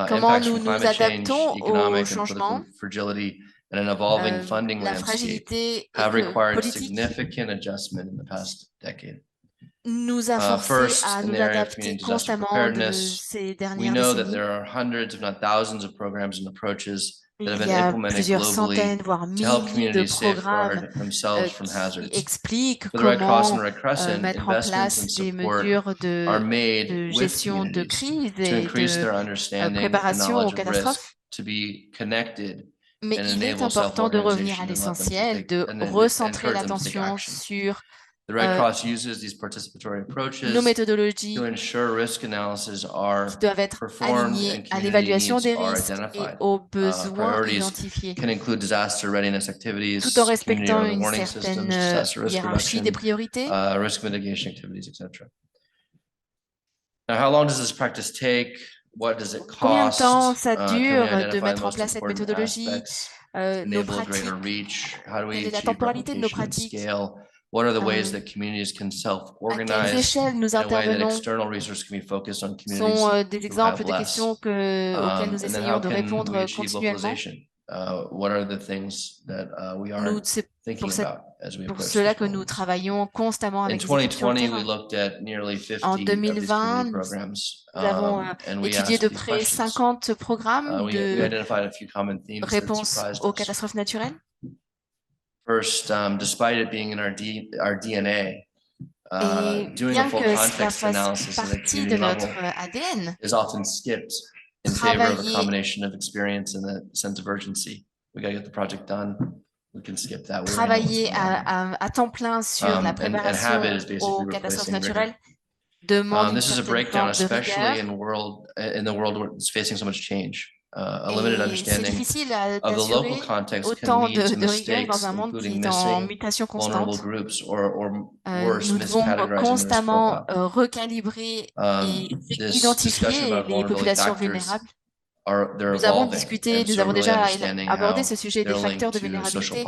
Comment nous nous adaptons au changement, la fragilité politique nous a forcés à nous adapter constamment de ces dernières décennies. Il y a plusieurs centaines, voire milliers de programmes qui expliquent comment mettre en place des mesures de gestion de crise et de préparation aux catastrophes. Mais il est important de revenir à l'essentiel, de recentrer l'attention sur nos méthodologies qui doivent être alignées à l'évaluation des risques et aux besoins identifiés, tout en respectant une certaine hiérarchie des priorités. Combien de temps ça dure de mettre en place cette méthodologie, nos pratiques, quelle est la temporalité de nos pratiques, à quelles échelles nous intervenons sont des exemples de questions auxquelles nous essayons de répondre continuellement. C'est pour cela que nous travaillons constamment avec les équipes sur le terrain. En 2020, nous avons étudié de près 50 programmes de réponse aux catastrophes naturelles. Despite it being in our DNA, bien que cela fasse partie de notre ADN, is often skipped in favor of a combination of experience and a sense of urgency. We gotta get the project done. We can skip that. Travailler à temps plein sur la préparation aux catastrophes naturelles demande une certaine forme de rigueur. In the world where it's facing so much change. C'est difficile d'assurer autant de rigueur dans un monde qui est en mutation constante. Nous devons constamment recalibrer et identifier les populations vulnérables. Nous avons déjà abordé ce sujet des facteurs de vulnérabilité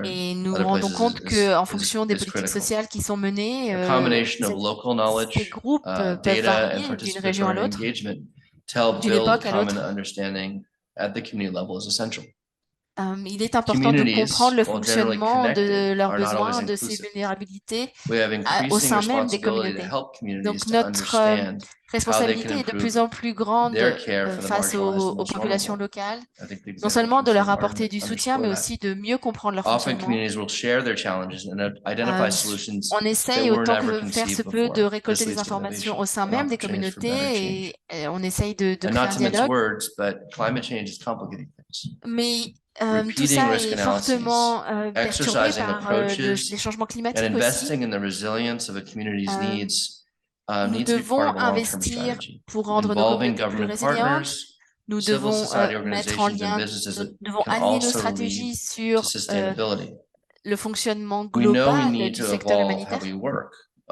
et nous nous rendons compte qu'en fonction des politiques sociales qui sont menées, ces groupes peuvent varier d'une région à l'autre, d'une époque à l'autre. Il est important de comprendre le fonctionnement de leurs besoins, de ces vulnérabilités au sein même des communautés. Donc notre responsabilité est de plus en plus grande face aux populations locales, non seulement de leur apporter du soutien, mais aussi de mieux comprendre leur fonctionnement. On essaye autant que faire se peut de récolter des informations au sein même des communautés et on essaye de créer un dialogue. Mais tout ça est fortement perturbé par les changements climatiques aussi. Nous devons investir pour rendre nos communautés plus résilientes. Nous devons mettre en lien, nous devons aligner nos stratégies sur le fonctionnement global du secteur humanitaire.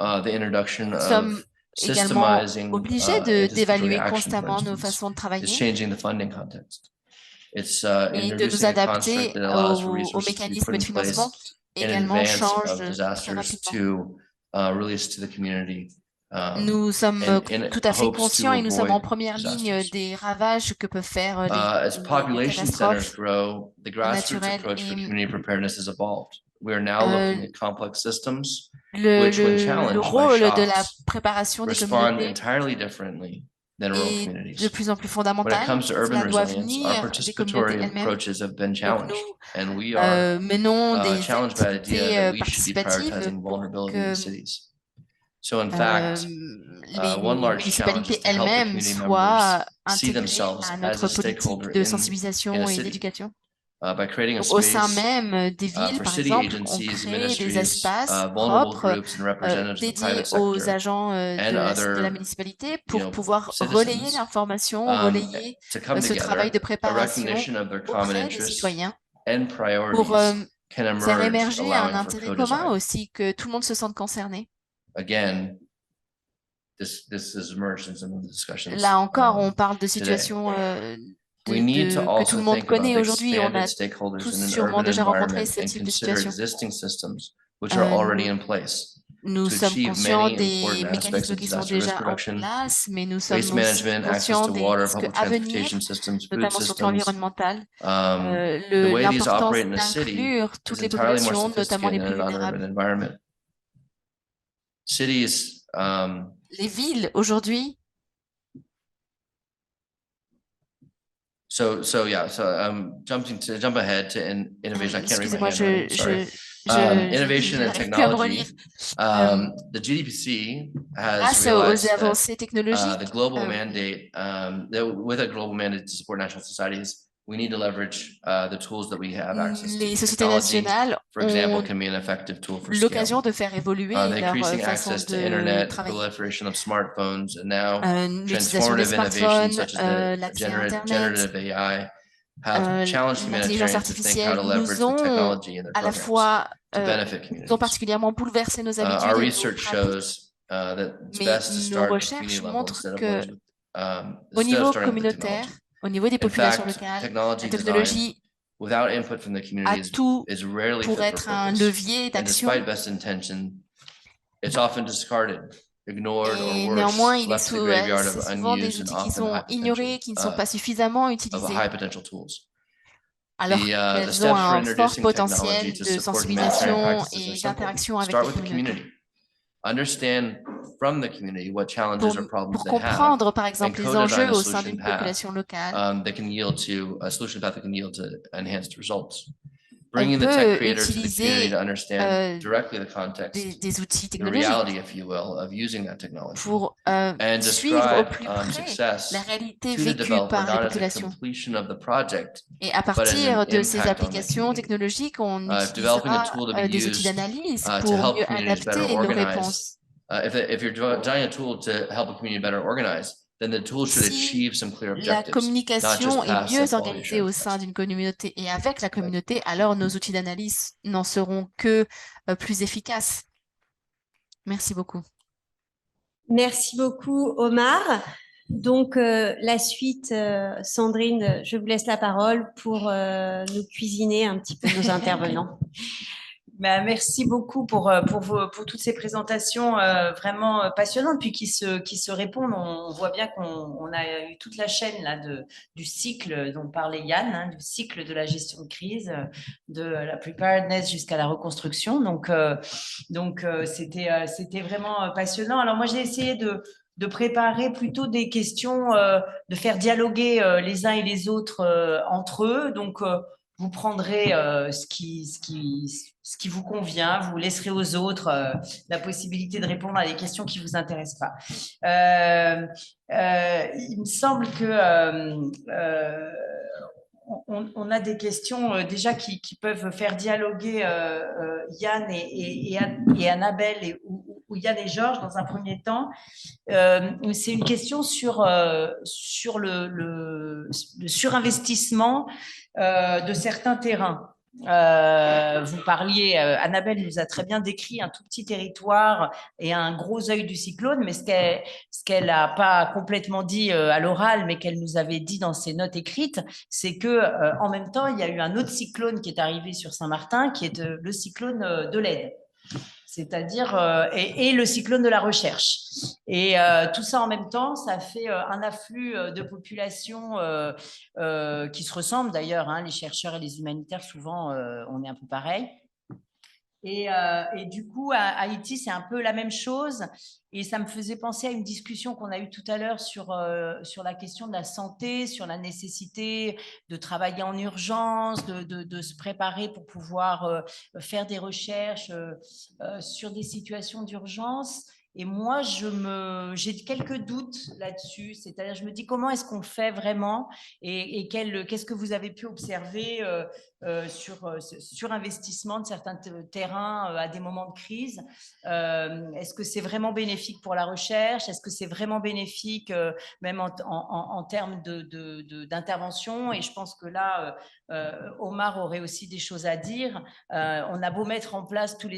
Nous sommes également obligés d'évaluer constamment nos façons de travailler et de nous adapter aux mécanismes de financement qui également changent très rapidement. Nous sommes tout à fait conscients et nous sommes en première ligne des ravages que peuvent faire les catastrophes naturelles. Le rôle de la préparation des communautés est de plus en plus fondamental. Cela doit venir des communautés elles-mêmes. Nous menons des activités participatives pour que les municipalités elles-mêmes soient intégrées à notre politique de sensibilisation et d'éducation. Au sein même des villes, par exemple, on crée des espaces propres dédiés aux agents de la municipalité pour pouvoir relayer l'information, relayer ce travail de préparation auprès des citoyens pour faire émerger un intérêt commun aussi, que tout le monde se sente concerné. Là encore, on parle de situations que tout le monde connaît aujourd'hui. On a tous sûrement déjà rencontré ce type de situation. Nous sommes conscients des mécanismes qui sont déjà en place, mais nous sommes aussi conscients des risques à venir, notamment sur le plan environnemental. L'importance d'inclure toutes les populations, notamment les plus vulnérables. Les villes, aujourd'hui, excusez-moi, innovation and technology. The GDPC has realized avancées technologiques, the global mandate, with a global mandate to support national societies, we need to leverage the tools that we have access to. Les sociétés nationales for example, can be an effective tool for l'occasion de faire évoluer leur façon de travailler. Proliferation of smartphones and now l'utilisation des smartphones, l'accès à Internet, l'intelligence artificielle nous ont à la fois ont particulièrement bouleversé nos habitudes, mais nos recherches montrent que au niveau communautaire, au niveau des populations locales, la technologie a tout pour être un levier d'action. Et néanmoins, c'est souvent des outils qui sont ignorés, qui ne sont pas suffisamment utilisés, alors qu'elles ont un fort potentiel de sensibilisation et d'interaction avec la communauté. Pour comprendre, par exemple, les enjeux au sein d'une population locale, on peut utiliser des outils technologiques pour suivre au plus près la réalité vécue par les populations. Et à partir de ces applications technologiques, on utilisera des outils d'analyse pour mieux adapter nos réponses. Si la communication est mieux organisée au sein d'une communauté et avec la communauté, alors nos outils d'analyse n'en seront que plus efficaces. Merci beaucoup. Merci beaucoup, Omar. Donc, la suite, Sandrine, je vous laisse la parole pour nous cuisiner un petit peu nos intervenants. Merci beaucoup pour toutes ces présentations vraiment passionnantes, puis qui se répondent. On voit bien qu'on a eu toute la chaîne là, du cycle dont parlait Yann, hein, du cycle de la gestion de crise, de la preparedness jusqu'à la reconstruction. Donc c'était vraiment passionnant. Alors moi, j'ai essayé de préparer plutôt des questions, de faire dialoguer les uns et les autres entre eux. Donc, vous prendrez ce qui vous convient, vous laisserez aux autres la possibilité de répondre à des questions qui ne vous intéressent pas. Il me semble que on a des questions déjà qui peuvent faire dialoguer Yann et Annabelle ou Yann et Georges dans un premier temps. C'est une question sur le surinvestissement de certains terrains. Vous parliez, Annabelle nous a très bien décrit un tout petit territoire et un gros œil du cyclone, mais ce qu'elle n'a pas complètement dit à l'oral, mais qu'elle nous avait dit dans ses notes écrites, c'est que en même temps, il y a eu un autre cyclone qui est arrivé sur Saint-Martin, qui est le cyclone de l'Aide. C'est-à-dire et le cyclone de la recherche. Et tout ça en même temps, ça fait un afflux de population qui se ressemblent d'ailleurs, hein, les chercheurs et les humanitaires, souvent, on est un peu pareil. Et du coup, à Haïti, c'est un peu la même chose. Et ça me faisait penser à une discussion qu'on a eue tout à l'heure sur la question de la santé, sur la nécessité de travailler en urgence, de se préparer pour pouvoir faire des recherches sur des situations d'urgence. Et moi, j'ai quelques doutes là-dessus. C'est-à-dire, je me dis comment est-ce qu'on fait vraiment et qu'est-ce que vous avez pu observer sur investissement de certains terrains à des moments de crise. Est-ce que c'est vraiment bénéfique pour la recherche? Est-ce que c'est vraiment bénéfique même en termes d'intervention? Et je pense que là, Omar aurait aussi des choses à dire. On a beau mettre en place tous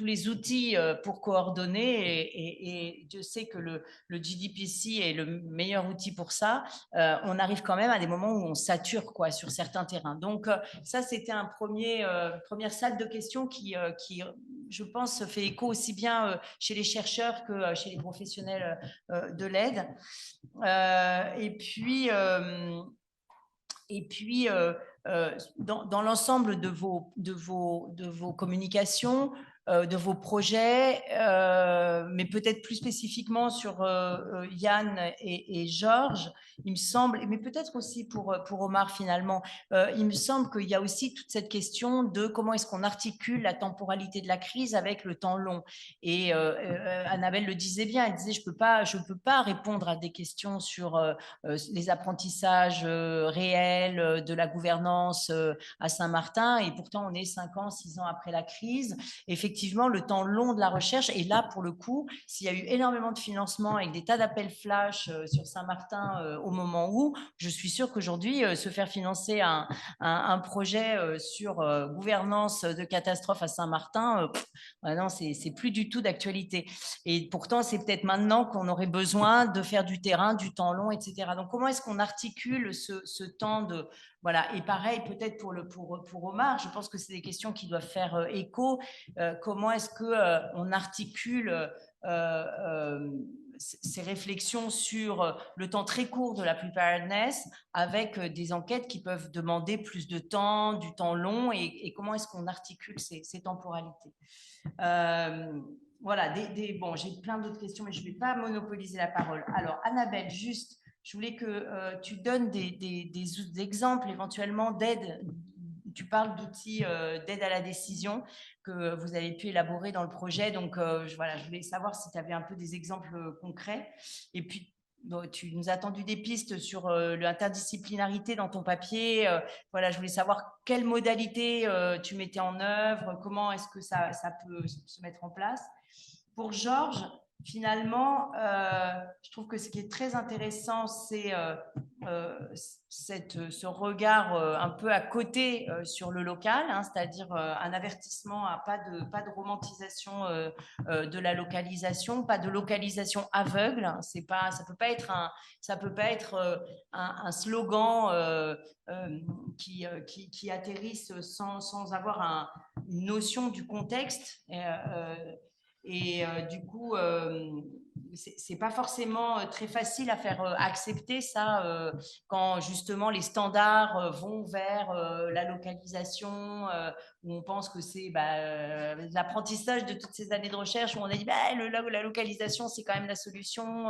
les outils pour coordonner et Dieu sait que le GDPC est le meilleur outil pour ça, on arrive quand même à des moments où on sature quoi, sur certains terrains. Donc ça, c'était première salle de questions qui, je pense, fait écho aussi bien chez les chercheurs que chez les professionnels de l'aide. Et puis, dans l'ensemble de vos communications, de vos projets, mais peut-être plus spécifiquement sur Yann et Georges, il me semble, mais peut-être aussi pour Omar finalement, il me semble qu'il y a aussi toute cette question de comment est-ce qu'on articule la temporalité de la crise avec le temps long. Et Annabelle le disait bien, elle disait je peux pas répondre à des questions sur les apprentissages réels de la gouvernance à Saint-Martin, et pourtant on est 5 ans, 6 ans après la crise. Effectivement, le temps long de la recherche, et là pour le coup, s'il y a eu énormément de financement avec des tas d'appels flash sur Saint-Martin au moment où, je suis sûre qu'aujourd'hui, se faire financer un projet sur gouvernance de catastrophe à Saint-Martin, non, c'est plus du tout d'actualité. Et pourtant, c'est peut-être maintenant qu'on aurait besoin de faire du terrain, du temps long, etc. Donc, comment est-ce qu'on articule ce temps de... Voilà, et pareil, peut-être pour Omar, je pense que c'est des questions qui doivent faire écho. Comment est-ce qu'on articule ces réflexions sur le temps très court de la preparedness avec des enquêtes qui peuvent demander plus de temps, du temps long, et comment est-ce qu'on articule ces temporalités. Voilà, bon, j'ai plein d'autres questions, mais je ne vais pas monopoliser la parole. Alors, Annabelle, juste, je voulais que tu donnes des exemples éventuellement d'aide. Tu parles d'outils d'aide à la décision que vous avez pu élaborer dans le projet. Donc, voilà, je voulais savoir si tu avais un peu des exemples concrets. Et puis, tu nous as tendu des pistes sur l'interdisciplinarité dans ton papier. Voilà, je voulais savoir quelles modalités tu mettais en œuvre, comment est-ce que ça peut se mettre en place. Pour Georges, finalement, je trouve que ce qui est très intéressant, c'est ce regard un peu à côté sur le local, hein, c'est-à-dire un avertissement à pas de romantisation de la localisation, pas de localisation aveugle. Ça peut pas être un slogan qui atterrisse sans avoir une notion du contexte. Et du coup, c'est pas forcément très facile à faire accepter ça quand justement les standards vont vers la localisation, où on pense que c'est l'apprentissage de toutes ces années de recherche, où on a dit la localisation c'est quand même la solution,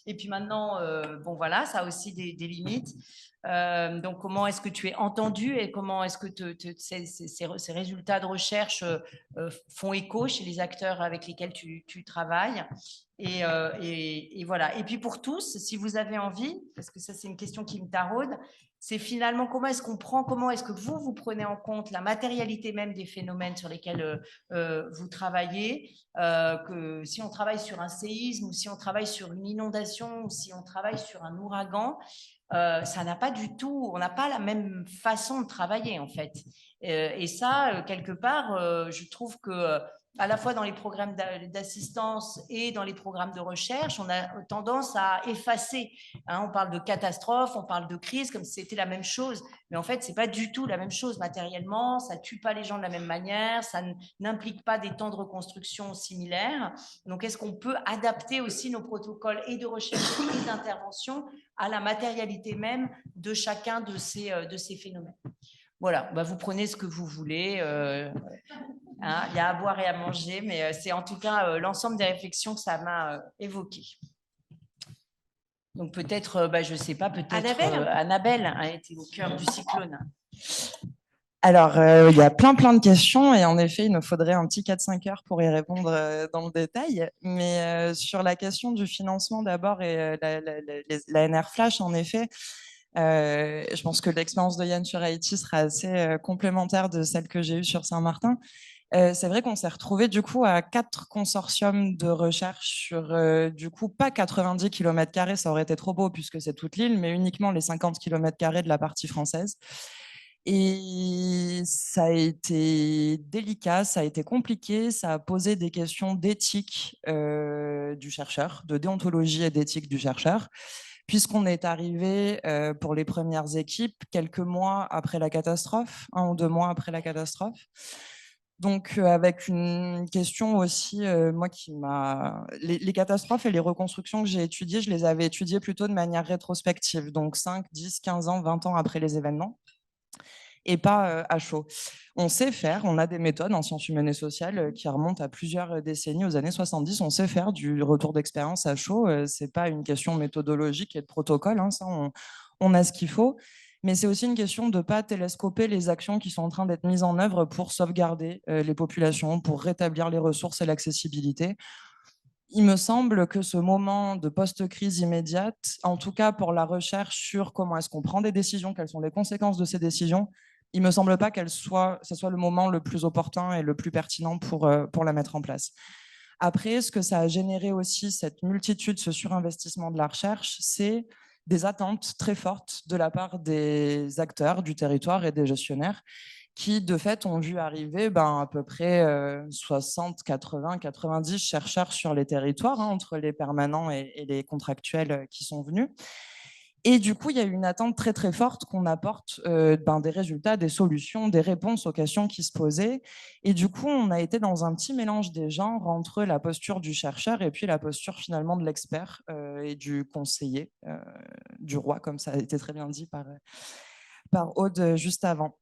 et puis maintenant, bon voilà, ça a aussi des limites. Donc, comment est-ce que tu es entendu et comment est-ce que ces résultats de recherche font écho chez les acteurs avec lesquels tu travailles, et voilà. Et puis pour tous, si vous avez envie, parce que ça c'est une question qui me taraude, c'est finalement comment est-ce que vous prenez en compte la matérialité même des phénomènes sur lesquels vous travaillez, que si on travaille sur un séisme ou si on travaille sur une inondation ou si on travaille sur un ouragan, ça n'a pas du tout, on n'a pas la même façon de travailler en fait. Et ça, quelque part, je trouve que à la fois dans les programmes d'assistance et dans les programmes de recherche, on a tendance à effacer. Hein, on parle de catastrophe, on parle de crise, comme si c'était la même chose. Mais en fait, ce n'est pas du tout la même chose matériellement. Ça ne tue pas les gens de la même manière. Ça n'implique pas des temps de reconstruction similaires. Donc, est-ce qu'on peut adapter aussi nos protocoles et de recherche et d'intervention à la matérialité même de chacun de ces phénomènes? Voilà, vous prenez ce que vous voulez. Hein, il y a à boire et à manger, mais c'est en tout cas l'ensemble des réflexions que ça m'a évoqué. Donc peut-être, je ne sais pas, peut-être Annabelle a été au cœur du cyclone. Alors, il y a plein de questions et en effet, il nous faudrait un petit 4-5 heures pour y répondre dans le détail. Mais sur la question du financement d'abord et la NR Flash, en effet, je pense que l'expérience de Yann sur Haïti sera assez complémentaire de celle que j'ai eue sur Saint-Martin. C'est vrai qu'on s'est retrouvé du coup à 4 consortiums de recherche sur du coup pas 90 km², ça aurait été trop beau puisque c'est toute l'île, mais uniquement les 50 km² de la partie française. Et ça a été délicat, ça a été compliqué, ça a posé des questions d'éthique du chercheur, de déontologie et d'éthique du chercheur, puisqu'on est arrivé pour les premières équipes quelques mois après la catastrophe, 1 ou 2 mois après la catastrophe. Donc, avec une question aussi, moi qui m'a... Les catastrophes et les reconstructions que j'ai étudiées, je les avais étudiées plutôt de manière rétrospective, donc 5, 10, 15 ans, 20 ans après les événements, et pas à chaud. On sait faire, on a des méthodes en sciences humaines et sociales qui remontent à plusieurs décennies, aux années 70, on sait faire du retour d'expérience à chaud, c'est pas une question méthodologique et de protocole, hein, ça on a ce qu'il faut. Mais c'est aussi une question de ne pas télescoper les actions qui sont en train d'être mises en œuvre pour sauvegarder les populations, pour rétablir les ressources et l'accessibilité. Il me semble que ce moment de post-crise immédiate, en tout cas pour la recherche sur comment est-ce qu'on prend des décisions, quelles sont les conséquences de ces décisions, il ne me semble pas que ce soit le moment le plus opportun et le plus pertinent pour la mettre en place. Après, ce que ça a généré aussi, cette multitude, ce surinvestissement de la recherche, c'est des attentes très fortes de la part des acteurs du territoire et des gestionnaires qui, de fait, ont vu arriver à peu près 60, 80, 90 chercheurs sur les territoires, hein, entre les permanents et les contractuels qui sont venus. Et du coup, il y a eu une attente très, très forte qu'on apporte des résultats, des solutions, des réponses aux questions qui se posaient. Et du coup, on a été dans un petit mélange des genres entre la posture du chercheur et puis la posture finalement de l'expert et du conseiller, du roi, comme ça a été très bien dit par Aude juste avant.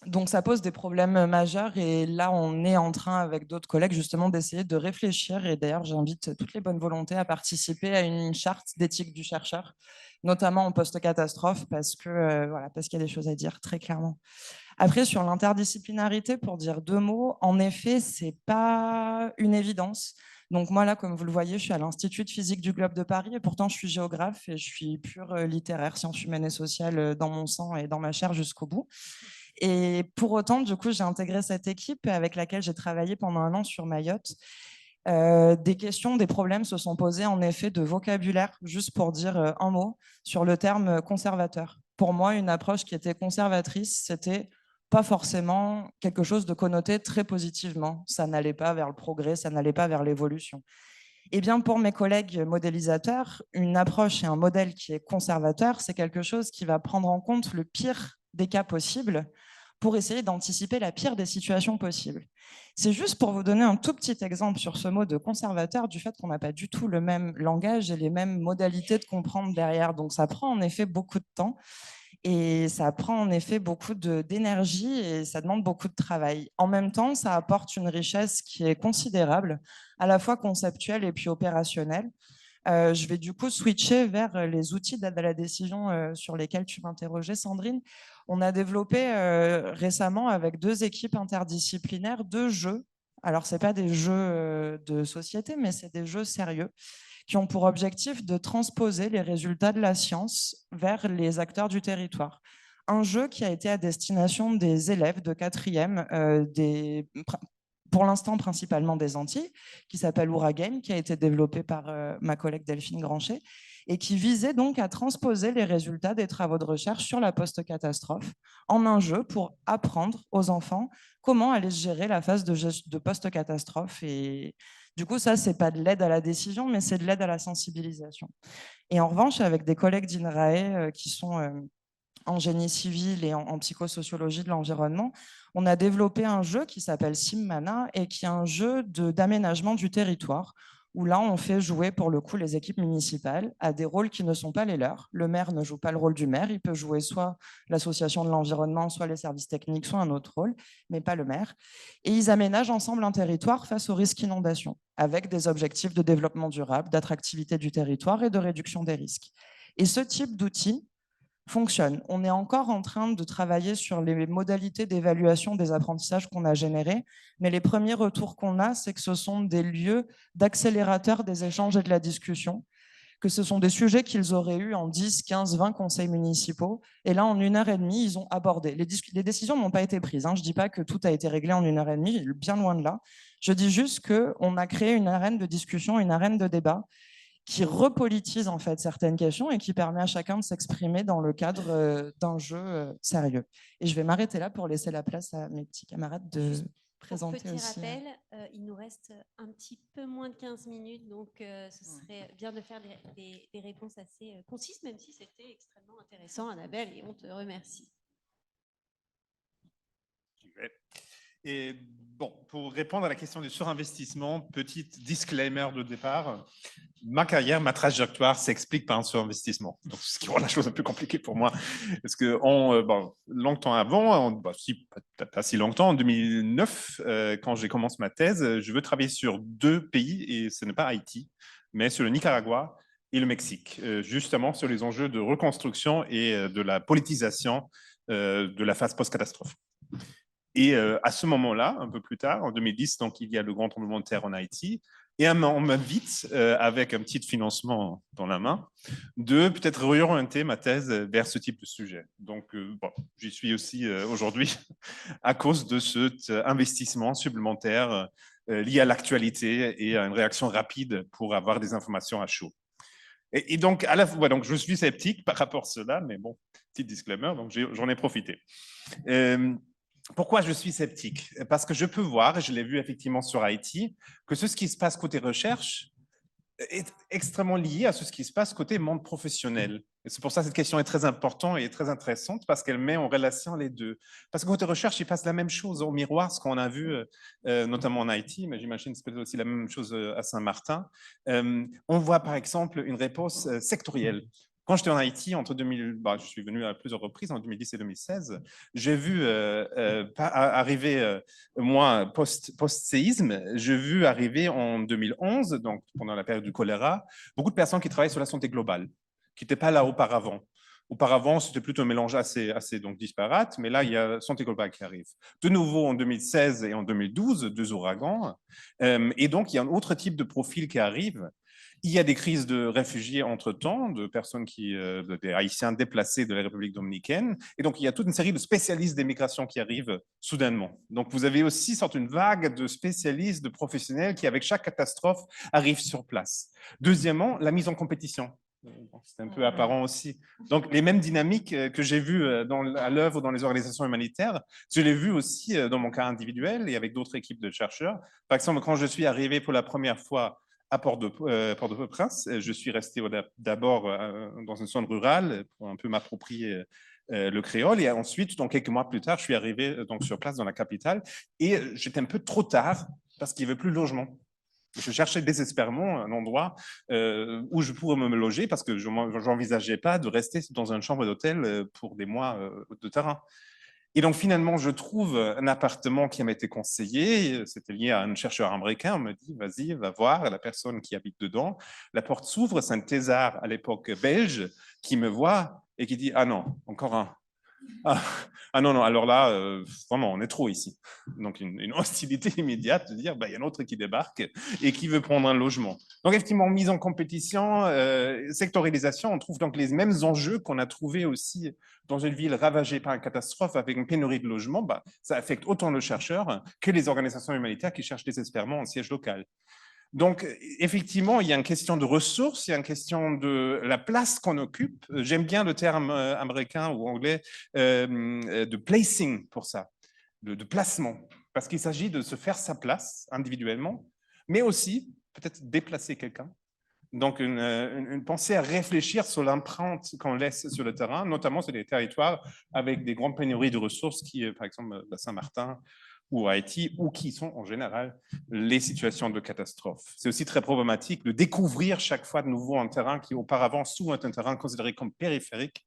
Donc, ça pose des problèmes majeurs et là, on est en train, avec d'autres collègues, justement, d'essayer de réfléchir. Et d'ailleurs, j'invite toutes les bonnes volontés à participer à une charte d'éthique du chercheur, notamment en post-catastrophe, parce qu'il y a des choses à dire, très clairement. Après, sur l'interdisciplinarité, pour dire 2 mots, en effet, ce n'est pas une évidence. Donc moi, là, comme vous le voyez, je suis à l'Institut de physique du Globe de Paris et pourtant, je suis géographe et je suis pure littéraire, sciences humaines et sociales dans mon sang et dans ma chair jusqu'au bout. Et pour autant, du coup, j'ai intégré cette équipe avec laquelle j'ai travaillé pendant 1 an sur Mayotte. Des questions, des problèmes se sont posés en effet de vocabulaire, juste pour dire un mot, sur le terme conservateur. Pour moi, une approche qui était conservatrice, c'était pas forcément quelque chose de connoté très positivement. Ça n'allait pas vers le progrès, ça n'allait pas vers l'évolution. Eh bien, pour mes collègues modélisateurs, une approche et un modèle qui est conservateur, c'est quelque chose qui va prendre en compte le pire des cas possibles pour essayer d'anticiper la pire des situations possibles. C'est juste pour vous donner un tout petit exemple sur ce mot de conservateur, du fait qu'on n'a pas du tout le même langage et les mêmes modalités de comprendre derrière. Donc, ça prend en effet beaucoup de temps. Et ça prend en effet beaucoup d'énergie et ça demande beaucoup de travail. En même temps, ça apporte une richesse qui est considérable, à la fois conceptuelle et puis opérationnelle. Je vais du coup switcher vers les outils d'aide à la décision sur lesquels tu m'interrogeais, Sandrine. On a développé récemment avec 2 équipes interdisciplinaires 2 jeux. Alors, ce n'est pas des jeux de société, mais c'est des jeux sérieux qui ont pour objectif de transposer les résultats de la science vers les acteurs du territoire. Un jeu qui a été à destination des élèves de 4e, pour l'instant principalement des Antilles, qui s'appelle Ouragame, qui a été développé par ma collègue Delphine Granchet, et qui visait donc à transposer les résultats des travaux de recherche sur la post-catastrophe en un jeu pour apprendre aux enfants comment aller gérer la phase de post-catastrophe. Et du coup, ça, ce n'est pas de l'aide à la décision, mais c'est de l'aide à la sensibilisation. Et en revanche, avec des collègues d'INRAE qui sont en génie civil et en psychosociologie de l'environnement, on a développé un jeu qui s'appelle Simmana et qui est un jeu d'aménagement du territoire où là, on fait jouer pour le coup les équipes municipales à des rôles qui ne sont pas les leurs. Le maire ne joue pas le rôle du maire, il peut jouer soit l'association de l'environnement, soit les services techniques, soit un autre rôle, mais pas le maire. Et ils aménagent ensemble un territoire face au risque inondation, avec des objectifs de développement durable, d'attractivité du territoire et de réduction des risques. Et ce type d'outil, fonctionne. On est encore en train de travailler sur les modalités d'évaluation des apprentissages qu'on a générés, mais les premiers retours qu'on a, c'est que ce sont des lieux d'accélérateur des échanges et de la discussion, que ce sont des sujets qu'ils auraient eus en 10, 15, 20 conseils municipaux. Et là, en 1h30, ils ont abordé. Les décisions n'ont pas été prises. Je ne dis pas que tout a été réglé en 1h30, bien loin de là. Je dis juste qu'on a créé une arène de discussion, une arène de débat qui repolitise en fait certaines questions et qui permet à chacun de s'exprimer dans le cadre d'un jeu sérieux. Et je vais m'arrêter là pour laisser la place à mes petits camarades de présenter petit aussi. Rappel, il nous reste un petit peu moins de 15 minutes, donc ce serait bien de faire des réponses assez concises, même si c'était extrêmement intéressant, Annabelle, et on te remercie. Et bon, pour répondre à la question du surinvestissement, petit disclaimer de départ, ma carrière, ma trajectoire s'explique par un surinvestissement. Donc, ce qui rend la chose un peu compliquée pour moi. Parce que longtemps avant, pas si longtemps, en 2009, quand j'ai commencé ma thèse, je veux travailler sur 2 pays, et ce n'est pas Haïti, mais sur le Nicaragua et le Mexique, justement sur les enjeux de reconstruction et de la politisation de la phase post-catastrophe. Et à ce moment-là, un peu plus tard, en 2010, donc il y a le grand tremblement de terre en Haïti, et on m'invite, avec un petit financement dans la main, de peut-être réorienter ma thèse vers ce type de sujet. Donc, j'y suis aussi aujourd'hui à cause de cet investissement supplémentaire lié à l'actualité et à une réaction rapide pour avoir des informations à chaud. Et donc, à la fois, donc, je suis sceptique par rapport à cela, mais bon, petit disclaimer, donc j'en ai profité. Pourquoi je suis sceptique? Parce que je peux voir, et je l'ai vu effectivement sur Haïti, que ce qui se passe côté recherche est extrêmement lié à ce qui se passe côté monde professionnel. Et c'est pour ça que cette question est très importante et très intéressante, parce qu'elle met en relation les deux. Parce que côté recherche, il passe la même chose au miroir, ce qu'on a vu notamment en Haïti, mais j'imagine que c'est peut-être aussi la même chose à Saint-Martin. On voit par exemple une réponse sectorielle. Quand j'étais en Haïti, je suis venu à plusieurs reprises, en 2010 et 2016, j'ai vu arriver, moi, post-séisme, j'ai vu arriver en 2011, donc pendant la période du choléra, beaucoup de personnes qui travaillaient sur la santé globale, qui n'étaient pas là auparavant. Auparavant, c'était plutôt un mélange assez donc disparate, mais là, il y a santé globale qui arrive. De nouveau, en 2016 et en 2012, 2 ouragans. Et donc, il y a un autre type de profil qui arrive. Il y a des crises de réfugiés entre-temps, de personnes des Haïtiens déplacés de la République dominicaine. Et donc, il y a toute une série de spécialistes des migrations qui arrivent soudainement. Donc, vous avez aussi une vague de spécialistes, de professionnels qui, avec chaque catastrophe, arrivent sur place. Deuxièmement, la mise en compétition. C'est un peu apparent aussi. Donc, les mêmes dynamiques que j'ai vues à l'œuvre dans les organisations humanitaires, je l'ai vu aussi dans mon cas individuel et avec d'autres équipes de chercheurs. Par exemple, quand je suis arrivé pour la première fois à Port-au-Prince, je suis resté d'abord dans une zone rurale pour un peu m'approprier le créole. Et ensuite, donc, quelques mois plus tard, je suis arrivé donc, sur place dans la capitale. Et j'étais un peu trop tard parce qu'il n'y avait plus de logement. Je cherchais désespérément un endroit où je pourrais me loger parce que je n'envisageais pas de rester dans une chambre d'hôtel pour des mois de terrain. Et donc, finalement, je trouve un appartement qui m'a été conseillé. C'était lié à un chercheur américain. On me dit, vas-y, va voir la personne qui habite dedans. La porte s'ouvre. C'est un thésard à l'époque belge qui me voit et qui dit, ah non, encore un. Ah non, alors là, vraiment, on est trop ici. Donc, une hostilité immédiate de dire, il y a un autre qui débarque et qui veut prendre un logement. Donc, effectivement, mise en compétition, sectorialisation, on trouve donc les mêmes enjeux qu'on a trouvés aussi dans une ville ravagée par une catastrophe avec une pénurie de logements. Ça affecte autant le chercheur que les organisations humanitaires qui cherchent désespérément un siège local. Donc, effectivement, il y a une question de ressources, il y a une question de la place qu'on occupe. J'aime bien le terme américain ou anglais de placing pour ça, de placement, parce qu'il s'agit de se faire sa place individuellement, mais aussi peut-être déplacer quelqu'un. Donc, une pensée à réfléchir sur l'empreinte qu'on laisse sur le terrain, notamment sur des territoires avec des grandes pénuries de ressources qui, par exemple, à Saint-Martin, ou à Haïti, ou qui sont en général les situations de catastrophe. C'est aussi très problématique de découvrir chaque fois de nouveau un terrain qui auparavant souvent est un terrain considéré comme périphérique,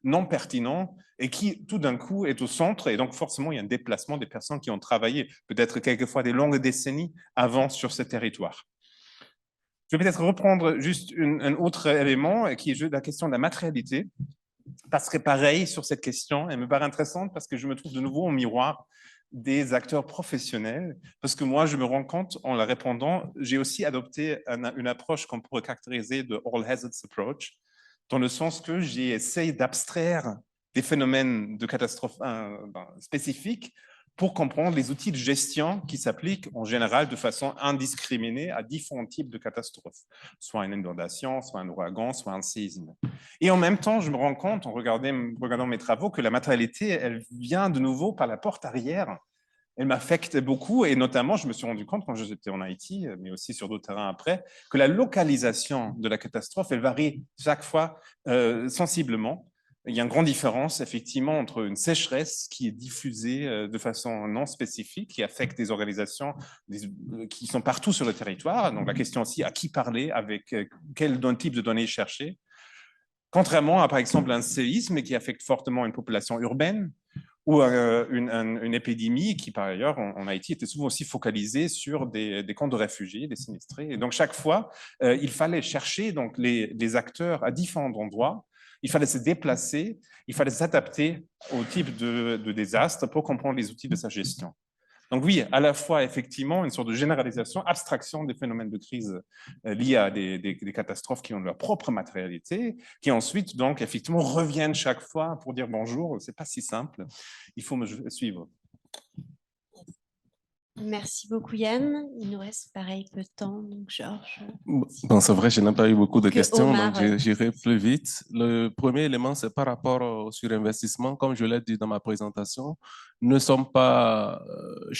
non pertinent, et qui tout d'un coup est au centre, et donc forcément il y a un déplacement des personnes qui ont travaillé peut-être quelquefois des longues décennies avant sur ce territoire. Je vais peut-être reprendre juste un autre élément qui est la question de la matérialité. passerai pareil sur cette question. Elle me paraît intéressante parce que je me trouve de nouveau au miroir des acteurs professionnels, parce que moi, je me rends compte, en la répondant, j'ai aussi adopté une approche qu'on pourrait caractériser de all hazards approach, dans le sens que j'ai essayé d'abstraire des phénomènes de catastrophe spécifiques pour comprendre les outils de gestion qui s'appliquent en général de façon indiscriminée à différents types de catastrophes, soit une inondation, soit un ouragan, soit un séisme. Et en même temps, je me rends compte, en regardant mes travaux, que la matérialité, elle vient de nouveau par la porte arrière. Elle m'affecte beaucoup, et notamment, je me suis rendu compte quand j'étais en Haïti, mais aussi sur d'autres terrains après, que la localisation de la catastrophe, elle varie chaque fois sensiblement. Il y a une grande différence, effectivement, entre une sécheresse qui est diffusée de façon non spécifique, qui affecte des organisations qui sont partout sur le territoire. Donc, la question aussi, à qui parler, avec quel type de données chercher. Contrairement à, par exemple, un séisme qui affecte fortement une population urbaine ou une épidémie qui, par ailleurs, en Haïti, était souvent aussi focalisée sur des camps de réfugiés, des sinistrés. Et donc, chaque fois, il fallait chercher donc, les acteurs à différents endroits. Il fallait se déplacer, il fallait s'adapter au type de désastre pour comprendre les outils de sa gestion. Donc oui, à la fois, effectivement, une sorte de généralisation, abstraction des phénomènes de crise liés à des catastrophes qui ont leur propre matérialité, qui ensuite, donc, effectivement, reviennent chaque fois pour dire bonjour. C'est pas si simple. Il faut me suivre. Merci beaucoup, Yann. Il nous reste pareil peu de temps, donc Georges. Bon, c'est vrai, je n'ai pas eu beaucoup de questions, Omar, donc j'irai plus vite. Le premier élément, c'est par rapport au surinvestissement. Comme je l'ai dit dans ma présentation, je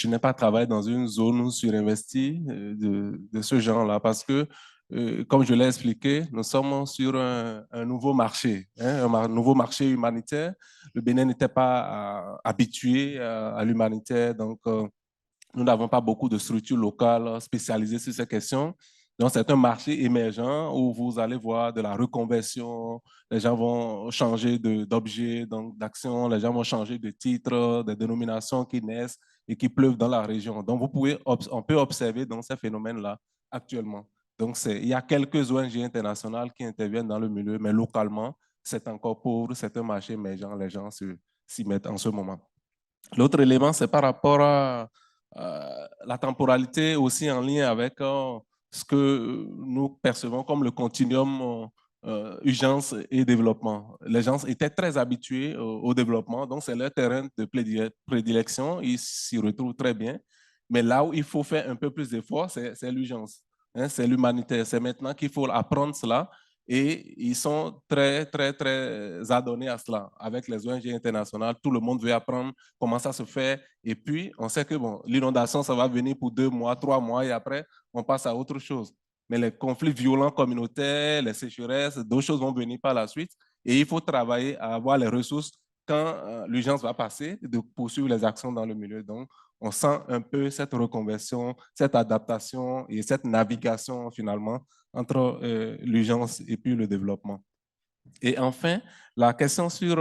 n'ai pas travaillé dans une zone surinvestie de ce genre-là parce que, comme je l'ai expliqué, nous sommes sur un nouveau marché, un nouveau marché humanitaire. Le Bénin n'était pas habitué à l'humanitaire, donc nous n'avons pas beaucoup de structures locales spécialisées sur ces questions. Donc, c'est un marché émergent où vous allez voir de la reconversion, les gens vont changer d'objet, d'action, les gens vont changer de titre, des dénominations qui naissent et qui pleuvent dans la région. Donc, on peut observer dans ces phénomènes-là actuellement. Donc, il y a quelques ONG internationales qui interviennent dans le milieu, mais localement, c'est encore pauvre, c'est un marché émergent, les gens s'y mettent en ce moment. L'autre élément, c'est par rapport à la temporalité aussi en lien avec ce que nous percevons comme le continuum urgence et développement. Les gens étaient très habitués au développement, donc c'est leur terrain de prédilection, ils s'y retrouvent très bien. Mais là où il faut faire un peu plus d'efforts, c'est l'urgence, c'est l'humanitaire. C'est maintenant qu'il faut apprendre cela. Et ils sont très, très, très adonnés à cela. Avec les ONG internationales, tout le monde veut apprendre comment ça se fait. Et puis, on sait que bon, l'inondation, ça va venir pour 2 mois, 3 mois, et après, on passe à autre chose. Mais les conflits violents communautaires, les sécheresses, d'autres choses vont venir par la suite. Et il faut travailler à avoir les ressources quand l'urgence va passer, de poursuivre les actions dans le milieu. Donc, on sent un peu cette reconversion, cette adaptation et cette navigation, finalement, entre l'urgence et puis le développement. Et enfin, la question sur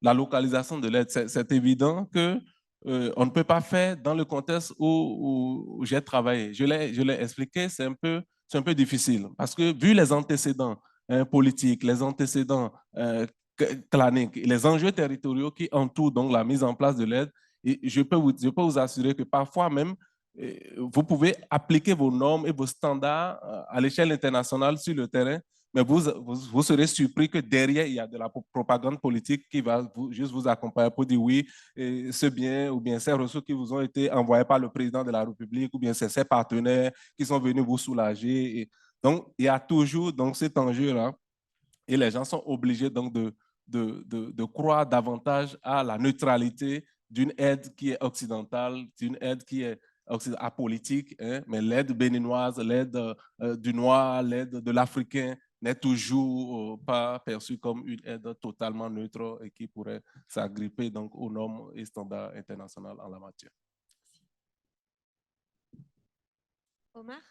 la localisation de l'aide, c'est évident que on ne peut pas faire dans le contexte où j'ai travaillé. Je l'ai expliqué, c'est un peu difficile parce que vu les antécédents politiques, les antécédents claniques, les enjeux territoriaux qui entourent donc la mise en place de l'aide, je peux vous assurer que parfois même, vous pouvez appliquer vos normes et vos standards à l'échelle internationale sur le terrain, mais vous serez surpris que derrière, il y a de la propagande politique qui va juste vous accompagner pour dire oui, ce bien ou bien ces ressources qui vous ont été envoyées par le président de la République ou bien c'est ses partenaires qui sont venus vous soulager. Et donc, il y a toujours donc, cet enjeu-là et les gens sont obligés donc de croire davantage à la neutralité d'une aide qui est occidentale, d'une aide qui est apolitique, hein, mais l'aide béninoise, l'aide du noir, l'aide de l'Africain n'est toujours pas perçue comme une aide totalement neutre et qui pourrait s'agripper donc aux normes et standards internationaux en la matière. Omar?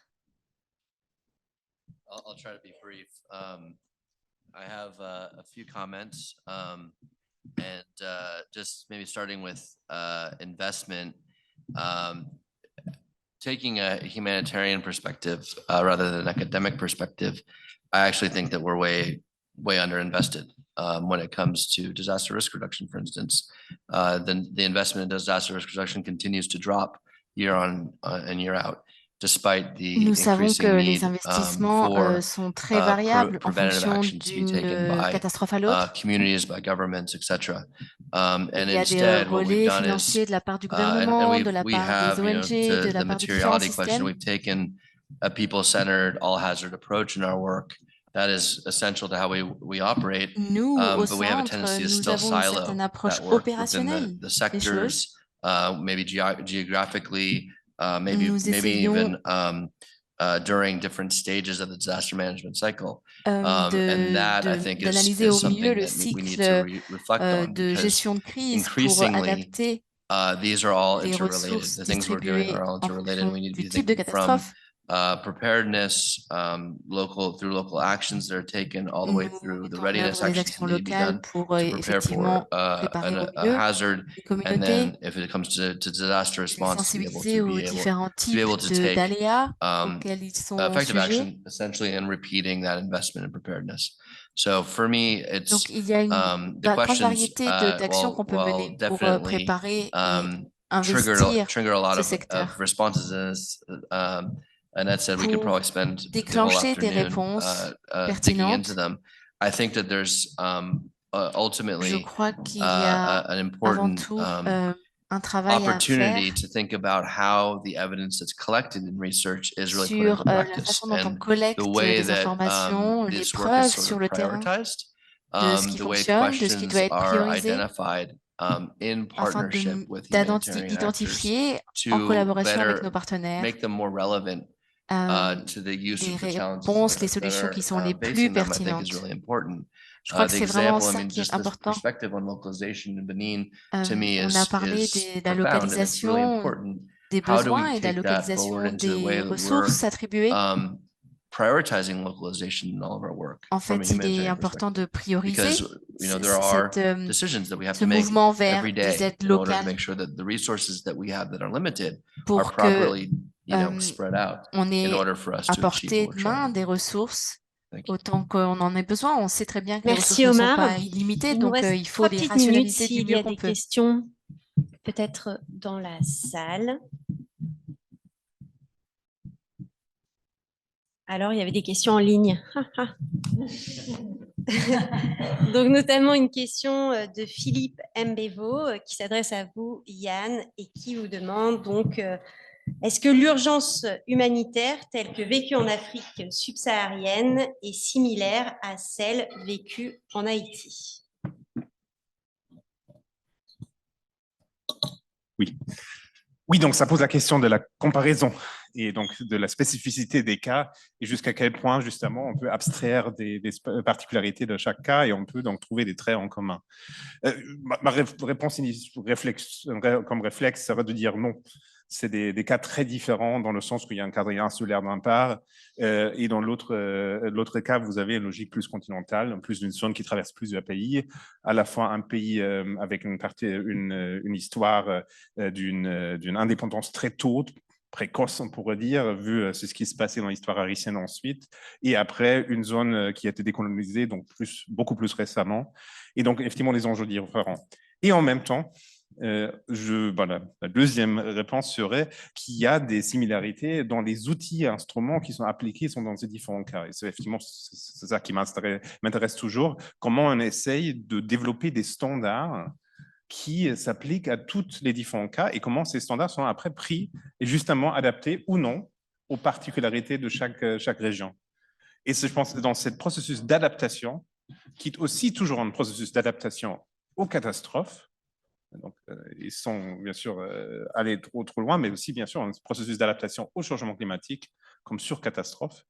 I'll try to be brief. I have a few comments and just maybe starting with investment. Taking a humanitarian perspective rather than an academic perspective, I actually think that we're way underinvested. when it comes to disaster risk reduction, for instance. Then the investment in disaster risk reduction continues to drop year on and year out, despite the Nous savons que increasing les need investissements sont très variables en preventative fonction actions to be d'une taken by catastrophe à l'autre. communities, by governments, etc. And Il y a des instead, what we've relais done financiers is, de la part du and gouvernement, de la we part have, des you know, ONG, de to la the part de différents materiality question, systèmes. we've taken a people-centered, all-hazard approach in our work. That is essential to how we operate. Nous, au But we have a centre, tendency to nous still avons une silo certaine approche that work within opérationnelle the des choses. sectors, maybe geographically, maybe Nous even essayons during different stages of the disaster management cycle. And that, I think, d'analyser is au mieux something le that we need cycle to reflect on, de because gestion de crise pour increasingly, adapter these are all les interrelated. ressources The things we're doing distribuées are all en interrelated, and fonction we need to du be type de thinking from catastrophe. preparedness, local actions that are taken, all the way Nous through the mettons en readiness œuvre les actions actions that need to be locales done pour to prepare for effectivement préparer au a mieux hazard, les and communautés, then if it comes to disaster les response, to be able sensibiliser aux différents types to take d'aléas auxquels ils sont effective sujets. action, essentially, and repeating that investment in preparedness. So for me, it's Donc, il y a une the grande questions, variété d'actions qu'on peut mener pour definitely préparer et trigger a lot ce of secteur. responses. Annette said we could probably spend the whole Déclencher des afternoon réponses digging into pertinentes. them. I think that there's Je ultimately crois qu'il y a an avant important tout un travail à faire opportunity to think about how the evidence that's collected in research is really put sur into la practice, façon dont on and collecte the way des that informations, les this work is preuves sort sur of le terrain, prioritized, de ce qui the way fonctionne, de ce qui doit questions être are priorisé, identified in afin partnership with humanitarian actors d'identifier en to collaboration avec better nos partenaires make them more relevant to the use les of the challenges réponses, les that solutions qui sont les plus facing them, I think, is pertinentes. really important. Je crois que The c'est vraiment example, I ça mean, qui est just this important. perspective on localization in Benin, to me, On a parlé is de la profound, and it's really localisation important. des How do we besoins et de la take that forward localisation into the way des that ressources attribuées. prioritizing localization in all of our work? En fait, il est important de prioriser because, you know, there are decisions that we have to make mouvement vers every des day aides in order to locales make sure that the resources that we have that are limited are pour que properly, you know, spread out on in ait order for us à to achieve portée what de we're main trying. des ressources Thank you. autant qu'on en ait besoin. On sait très bien que les Merci ressources ne sont Omar. pas illimitées, Il nous donc reste il faut 3 les petites minutes rationaliser du s'il y mieux a qu'on des peut. questions, peut-être dans la salle. Alors, il y avait des questions en ligne. Donc, notamment une question de Philippe Mbévo qui s'adresse à vous, Yann, et qui vous demande donc est-ce que l'urgence humanitaire telle que vécue en Afrique subsaharienne est similaire à celle vécue en Haïti? Oui. Oui, donc ça pose la question de la comparaison et donc de la spécificité des cas et jusqu'à quel point justement on peut abstraire des particularités de chaque cas et on peut donc trouver des traits en commun. Ma réponse comme réflexe serait de dire non. C'est des cas très différents dans le sens où il y a un cadre insulaire d'une part et dans l'autre cas, vous avez une logique plus continentale, plus d'une zone qui traverse plusieurs pays, à la fois un pays avec une histoire d'une indépendance très tôt, précoce, on pourrait dire, vu ce qui se passait dans l'histoire haïtienne ensuite, et après une zone qui a été décolonisée, donc beaucoup plus récemment, et donc effectivement des enjeux différents. Et en même temps, la deuxième réponse serait qu'il y a des similarités dans les outils et instruments qui sont appliqués dans ces différents cas. Et c'est effectivement c'est ça qui m'intéresse toujours, comment on essaye de développer des standards qui s'appliquent à tous les différents cas et comment ces standards sont après pris et justement adaptés ou non aux particularités de chaque région. Et je pense que dans ce processus d'adaptation, qui est aussi toujours un processus d'adaptation aux catastrophes, donc, ils sont bien sûr allés trop loin, mais aussi bien sûr un processus d'adaptation au changement climatique comme sur catastrophe.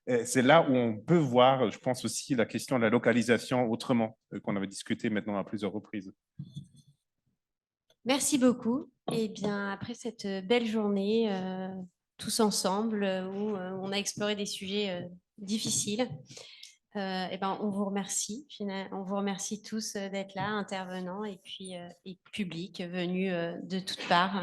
C'est là où on peut voir, je pense aussi, la question de la localisation autrement, qu'on avait discuté maintenant à plusieurs reprises. Merci beaucoup. Et bien, après cette belle journée, tous ensemble, où on a exploré des sujets difficiles, et ben, on vous remercie. On vous remercie tous d'être là, intervenants et puis et public venus de toutes parts.